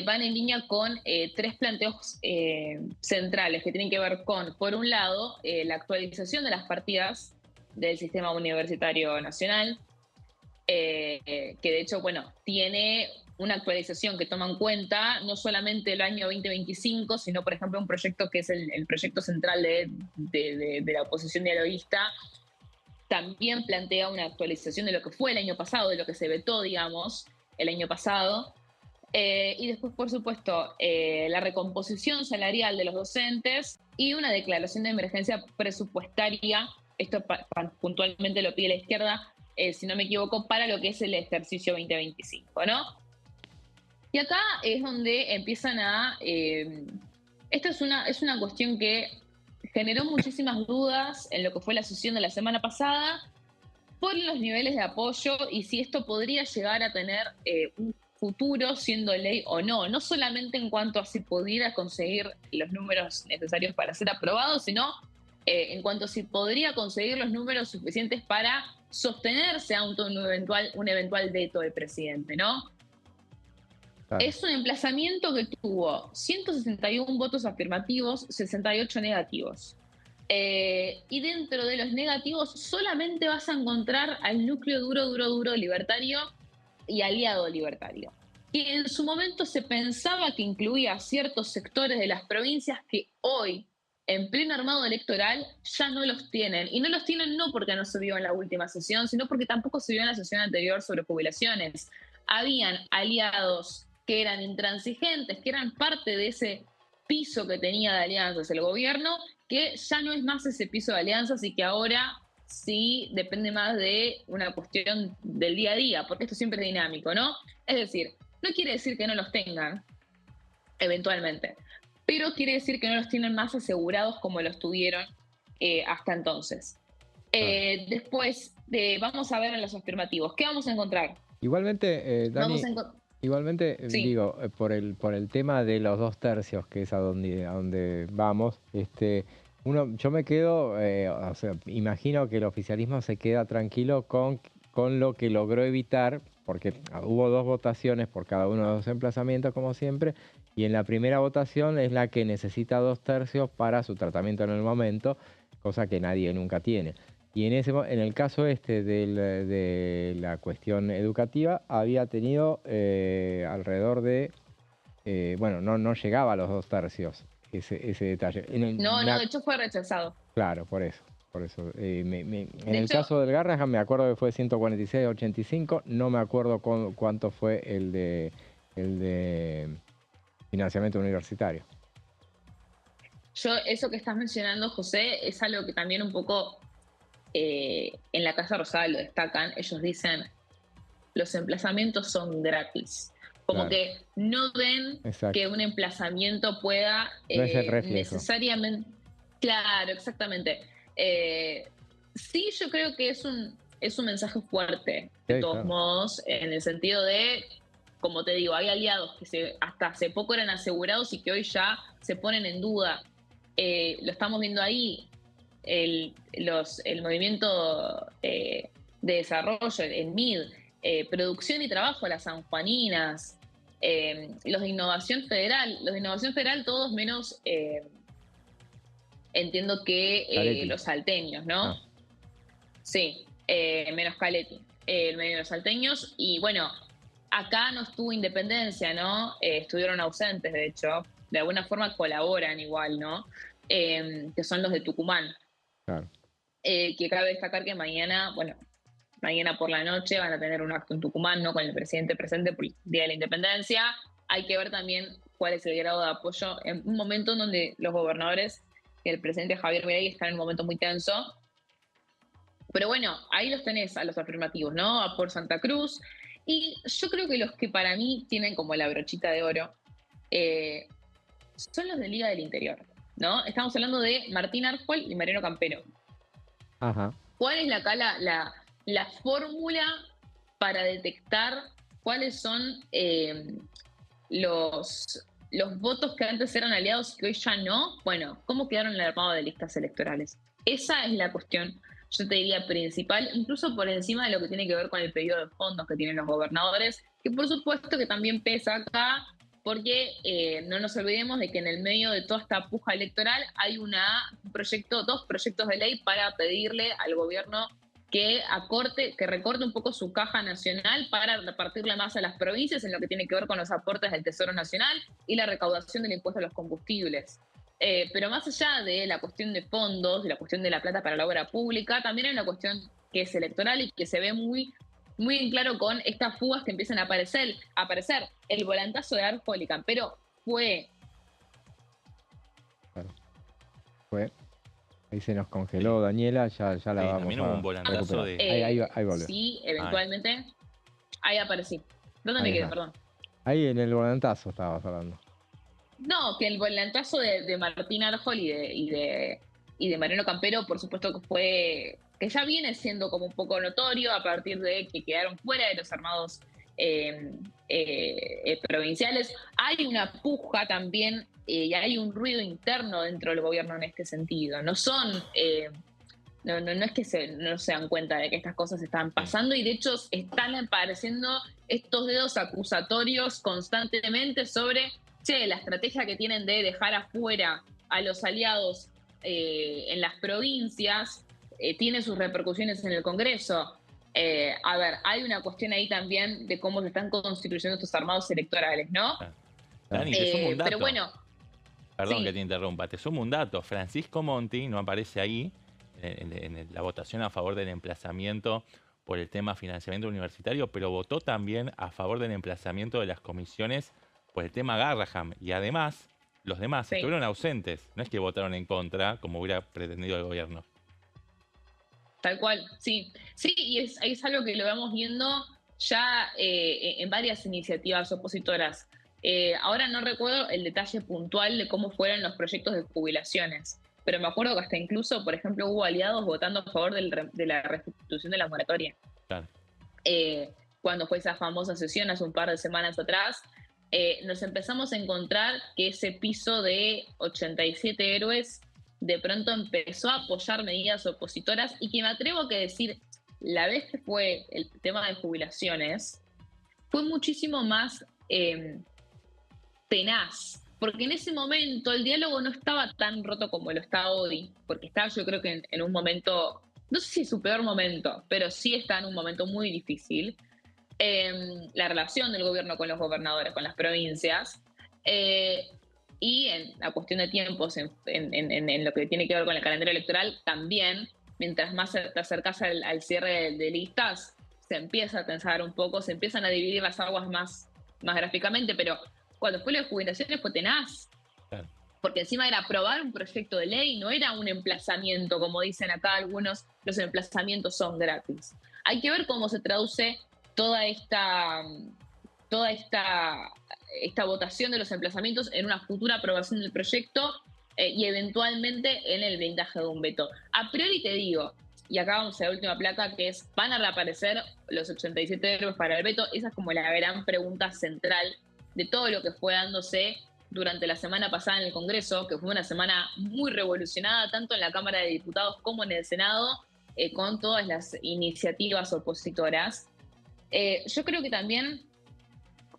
van en línea con 3 planteos centrales que tienen que ver con, por un lado, la actualización de las partidas del sistema universitario nacional, que de hecho, bueno, tiene una actualización que toma en cuenta no solamente el año 2025, sino, por ejemplo, un proyecto que es el proyecto central de la oposición dialoguista, también plantea una actualización de lo que fue el año pasado, de lo que se vetó, digamos, el año pasado. Y después, por supuesto, la recomposición salarial de los docentes y una declaración de emergencia presupuestaria. Esto puntualmente lo pide la izquierda, si no me equivoco, para lo que es el ejercicio 2025, ¿no? Y acá es donde empiezan a... esta es una cuestión que generó muchísimas dudas en lo que fue la sesión de la semana pasada por los niveles de apoyo y si esto podría llegar a tener un futuro siendo ley o no. No solamente en cuanto a si pudiera conseguir los números necesarios para ser aprobado, sino en cuanto a si podría conseguir los números suficientes para sostenerse ante un eventual veto del presidente, ¿no? Claro. Es un emplazamiento que tuvo 161 votos afirmativos, 68 negativos. Y dentro de los negativos solamente vas a encontrar al núcleo duro libertario y aliado libertario, que en su momento se pensaba que incluía ciertos sectores de las provincias que hoy, en pleno armado electoral, ya no los tienen. Y no los tienen no porque no se vio en la última sesión, sino porque tampoco se vio en la sesión anterior sobre jubilaciones. Habían aliados que eran intransigentes, que eran parte de ese piso que tenía de alianzas el gobierno, que ya no es más ese piso de alianzas y que ahora sí depende más de una cuestión del día a día, porque esto siempre es dinámico, ¿no? Es decir, no quiere decir que no los tengan, eventualmente, pero quiere decir que no los tienen más asegurados como los tuvieron hasta entonces. Después, vamos a ver en los afirmativos. ¿Qué vamos a encontrar? Igualmente, Dani, sí. Digo, por el tema de los 2 tercios, que es a donde vamos, yo me quedo, o sea, imagino que el oficialismo se queda tranquilo con lo que logró evitar, porque hubo 2 votaciones por cada uno de los emplazamientos, como siempre, y en la primera votación es la que necesita 2 tercios para su tratamiento en el momento, cosa que nadie nunca tiene. Y en el caso de la cuestión educativa, había tenido alrededor de, no llegaba a los 2 tercios ese detalle. De hecho fue rechazado. Claro, por eso. En el caso del Garrahan me acuerdo que fue 146-85, no me acuerdo cuánto fue el de financiamiento universitario. Eso que estás mencionando, José, es algo que también un poco en la Casa Rosada lo destacan. Ellos dicen, los emplazamientos son gratis. Como que no ven que un emplazamiento pueda no es el reflejo. Necesariamente... Claro, exactamente. Sí, yo creo que es es un mensaje fuerte, de Sí, todos claro. modos, en el sentido de, como te digo, hay aliados que hasta hace poco eran asegurados y que hoy ya se ponen en duda. Lo estamos viendo ahí, el movimiento de desarrollo, el MID, producción y trabajo, las sanjuaninas, los de Innovación Federal todos menos, entiendo que los salteños, ¿no? Ah. Sí, menos Caletti, menos los salteños. Y bueno, acá no estuvo Independencia, ¿no? Estuvieron ausentes, de hecho. De alguna forma colaboran igual, ¿no? Que son los de Tucumán. Claro. Que cabe destacar que mañana por la noche van a tener un acto en Tucumán, ¿no? Con el presidente presente por el Día de la Independencia. Hay que ver también cuál es el grado de apoyo en un momento en donde los gobernadores y el presidente Javier Milei están en un momento muy tenso. Pero bueno, ahí los tenés a los afirmativos, ¿no? A por Santa Cruz. Y yo creo que los que para mí tienen como la brochita de oro son los de Liga del Interior, ¿no? Estamos hablando de Martín Arjol y Mariano Campero. Ajá. ¿Cuál es la fórmula para detectar cuáles son los votos que antes eran aliados y que hoy ya no? Bueno, ¿cómo quedaron en el armado de listas electorales? Esa es la cuestión, yo te diría, principal, incluso por encima de lo que tiene que ver con el pedido de fondos que tienen los gobernadores, que por supuesto que también pesa acá, porque no nos olvidemos de que en el medio de toda esta puja electoral hay dos proyectos de ley para pedirle al gobierno que recorte un poco su caja nacional para repartirla más a las provincias en lo que tiene que ver con los aportes del Tesoro Nacional y la recaudación del impuesto a los combustibles. Pero más allá de la cuestión de fondos, de la cuestión de la plata para la obra pública, también hay una cuestión que es electoral y que se ve muy en claro con estas fugas que empiezan a aparecer. El volantazo de Arjol y Campero fue. Ahí se nos congeló Daniela, ya la vamos también a hubo un volantazo recuperar. Ahí volvió. Sí, eventualmente. Ahí aparecí. ¿Dónde me quedé? Perdón. Ahí en el volantazo estabas hablando. No, que el volantazo de Martín Arjol y de Mariano Campero, por supuesto que fue, que ya viene siendo como un poco notorio a partir de que quedaron fuera de los armados provinciales. Hay una puja también y hay un ruido interno dentro del gobierno en este sentido. No son, no es que no se dan cuenta de que estas cosas están pasando y de hecho están apareciendo estos dedos acusatorios constantemente sobre la estrategia que tienen de dejar afuera a los aliados en las provincias tiene sus repercusiones en el Congreso. A ver, hay una cuestión ahí también de cómo se están constituyendo estos armados electorales, ¿no? Dani, te sumo un dato. Pero bueno. Perdón sí. que te interrumpa, te sumo un dato. Francisco Monti no aparece ahí en la votación a favor del emplazamiento por el tema financiamiento universitario, pero votó también a favor del emplazamiento de las comisiones por el tema Garraham. Y además, los demás estuvieron ausentes. No es que votaron en contra, como hubiera pretendido el gobierno. Tal cual, sí. Sí, y es algo que lo vamos viendo ya en varias iniciativas opositoras. Ahora no recuerdo el detalle puntual de cómo fueron los proyectos de jubilaciones, pero me acuerdo que hasta incluso, por ejemplo, hubo aliados votando a favor de la restitución de la moratoria. Claro. Cuando fue esa famosa sesión hace un par de semanas atrás, nos empezamos a encontrar que ese piso de 87 héroes de pronto empezó a apoyar medidas opositoras y que me atrevo a decir, la vez que fue el tema de jubilaciones, fue muchísimo más tenaz, porque en ese momento el diálogo no estaba tan roto como lo está hoy, porque está yo creo que en un momento, no sé si es su peor momento, pero sí está en un momento muy difícil, la relación del gobierno con los gobernadores, con las provincias, y en la cuestión de tiempos, en lo que tiene que ver con el calendario electoral, también, mientras más te acercas al cierre de listas, se empieza a tensar un poco, se empiezan a dividir las aguas más gráficamente, pero cuando fue lo de jubilaciones fue tenaz. Claro. Porque encima era aprobar un proyecto de ley, no era un emplazamiento, como dicen acá algunos, los emplazamientos son gratis. Hay que ver cómo se traduce toda esta votación de los emplazamientos en una futura aprobación del proyecto y eventualmente en el blindaje de un veto. A priori te digo, y acá vamos a la última placa, que es, ¿van a reaparecer los 87 héroes para el veto? Esa es como la gran pregunta central de todo lo que fue dándose durante la semana pasada en el Congreso, que fue una semana muy revolucionada, tanto en la Cámara de Diputados como en el Senado, con todas las iniciativas opositoras. Yo creo que también,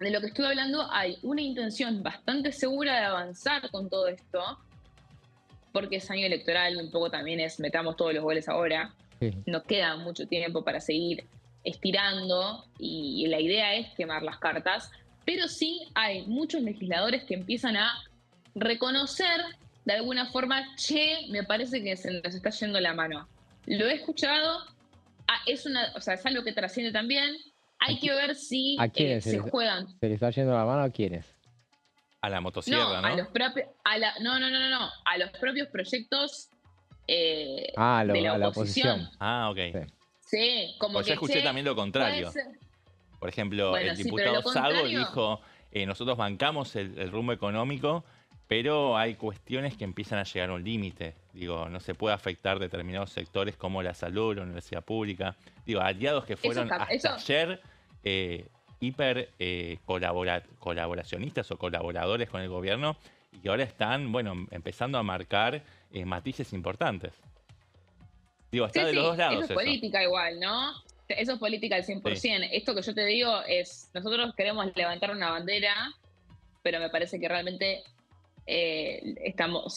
de lo que estuve hablando, hay una intención bastante segura de avanzar con todo esto, porque es año electoral, un poco también es metamos todos los goles ahora. Sí. Nos queda mucho tiempo para seguir estirando y la idea es quemar las cartas, pero sí hay muchos legisladores que empiezan a reconocer de alguna forma, me parece que se nos está yendo la mano. Lo he escuchado, es algo que trasciende también. Hay que ver si se juegan. ¿Se le está yendo la mano a quiénes? A la motosierra, ¿no? A los propios, a los propios proyectos de la oposición. Ah, ok. Sí, como pues que yo escuché también lo contrario. Por ejemplo, el diputado Sago dijo, nosotros bancamos el rumbo económico, pero hay cuestiones que empiezan a llegar a un límite. Digo, no se puede afectar determinados sectores como la salud, la universidad pública. Digo, aliados que fueron hasta ayer hiper colaboracionistas o colaboradores con el gobierno y que ahora están, bueno, empezando a marcar matices importantes. Digo, está de los dos lados. Eso es política igual, ¿no? Eso es política al 100%. Sí. Esto que yo te digo es, nosotros queremos levantar una bandera, pero me parece que realmente estamos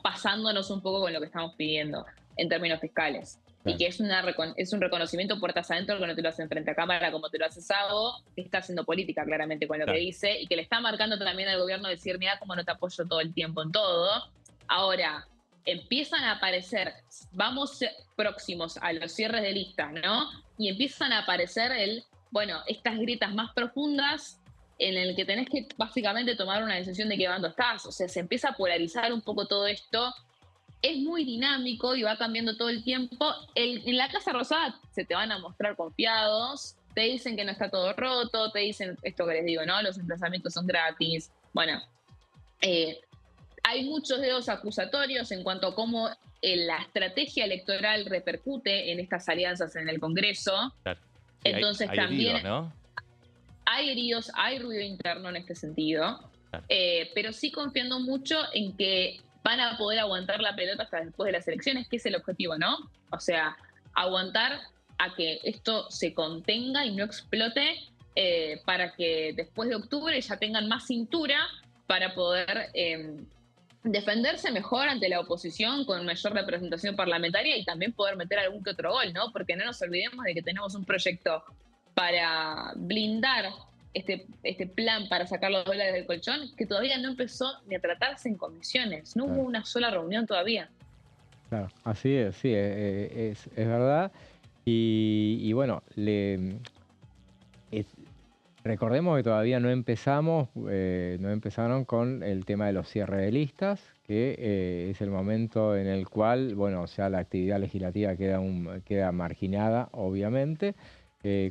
pasándonos un poco con lo que estamos pidiendo en términos fiscales. Claro. Y que es un reconocimiento puertas adentro que no te lo hacen frente a cámara como te lo hace Sago, que está haciendo política claramente con lo que dice y que le está marcando también al gobierno decir, mira cómo no te apoyo todo el tiempo en todo. Ahora, empiezan a aparecer, vamos próximos a los cierres de lista, ¿no? Y empiezan a aparecer estas grietas más profundas en el que tenés que básicamente tomar una decisión de qué bando estás. O sea, se empieza a polarizar un poco todo esto. Es muy dinámico y va cambiando todo el tiempo. En la Casa Rosada se te van a mostrar confiados, te dicen que no está todo roto, te dicen esto que les digo, ¿no? Los emplazamientos son gratis. Bueno, hay muchos dedos acusatorios en cuanto a cómo la estrategia electoral repercute en estas alianzas en el Congreso. Claro. Sí, entonces hay también heridos, ¿no? Hay heridos, hay ruido interno en este sentido, claro. Pero sí confiando mucho en que van a poder aguantar la pelota hasta después de las elecciones, que es el objetivo, ¿no? O sea, aguantar a que esto se contenga y no explote para que después de octubre ya tengan más cintura para poder defenderse mejor ante la oposición con mayor representación parlamentaria y también poder meter algún que otro gol, ¿no? Porque no nos olvidemos de que tenemos un proyecto para blindar este plan para sacar los dólares del colchón que todavía no empezó ni a tratarse en comisiones. No hubo una sola reunión todavía. Claro, así es, sí, es verdad. Y bueno, recordemos que todavía no empezaron con el tema de los cierres de listas, que es el momento en el cual, bueno, o sea, la actividad legislativa queda marginada, obviamente,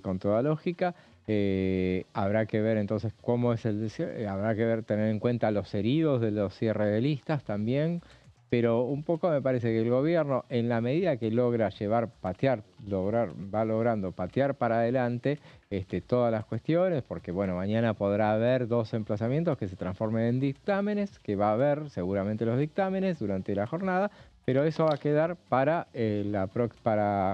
con toda lógica. Habrá que ver entonces cómo es habrá que tener en cuenta los heridos de los cierres de listas también, pero un poco me parece que el gobierno, en la medida que logra va logrando patear para adelante todas las cuestiones, porque bueno, mañana podrá haber 2 emplazamientos que se transformen en dictámenes, que va a haber seguramente los dictámenes durante la jornada, pero eso va a quedar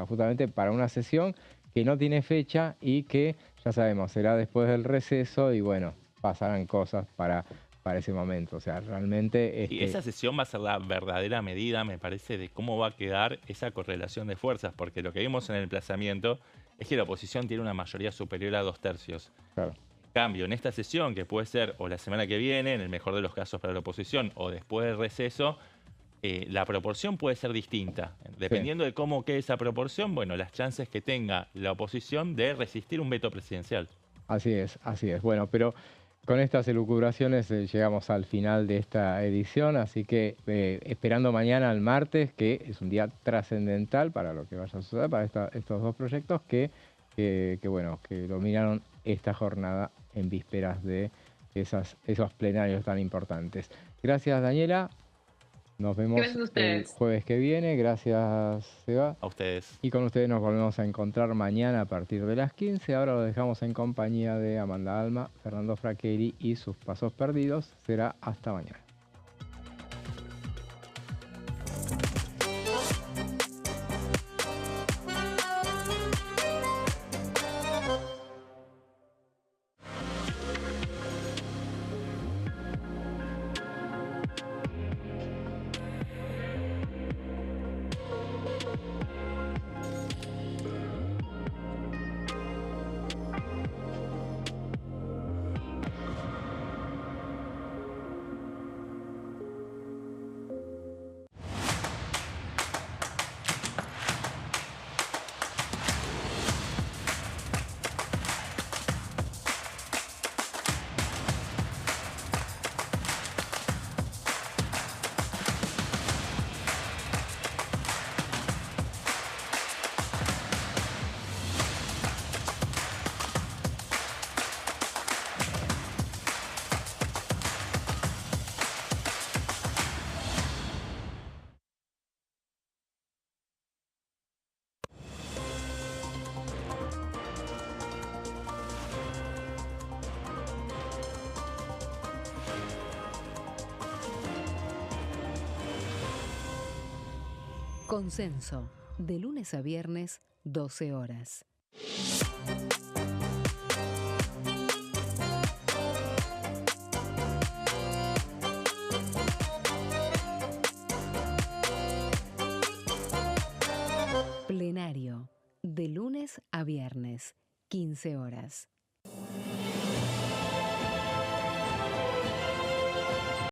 justamente para una sesión que no tiene fecha y que ya sabemos, será después del receso y bueno, pasarán cosas para ese momento. O sea, realmente... Y esa sesión va a ser la verdadera medida, me parece, de cómo va a quedar esa correlación de fuerzas, porque lo que vimos en el emplazamiento es que la oposición tiene una mayoría superior a 2/3. Claro. En cambio, en esta sesión, que puede ser o la semana que viene, en el mejor de los casos para la oposición, o después del receso, la proporción puede ser distinta. Dependiendo de cómo quede esa proporción, bueno, las chances que tenga la oposición de resistir un veto presidencial. Así es, así es. Bueno, pero con estas elucubraciones llegamos al final de esta edición, así que esperando mañana al martes, que es un día trascendental para lo que vaya a suceder, para estos 2 proyectos que dominaron esta jornada en vísperas de esos plenarios tan importantes. Gracias, Daniela. Nos vemos Gracias a ustedes. el jueves que viene. Gracias, Seba. A ustedes. Y con ustedes nos volvemos a encontrar mañana a partir de las 15. Ahora lo dejamos en compañía de Amanda Alma, Fernando Fraqueri y sus pasos perdidos. Será hasta mañana. Consenso, de lunes a viernes, 12 horas. Plenario, de lunes a viernes, 15 horas.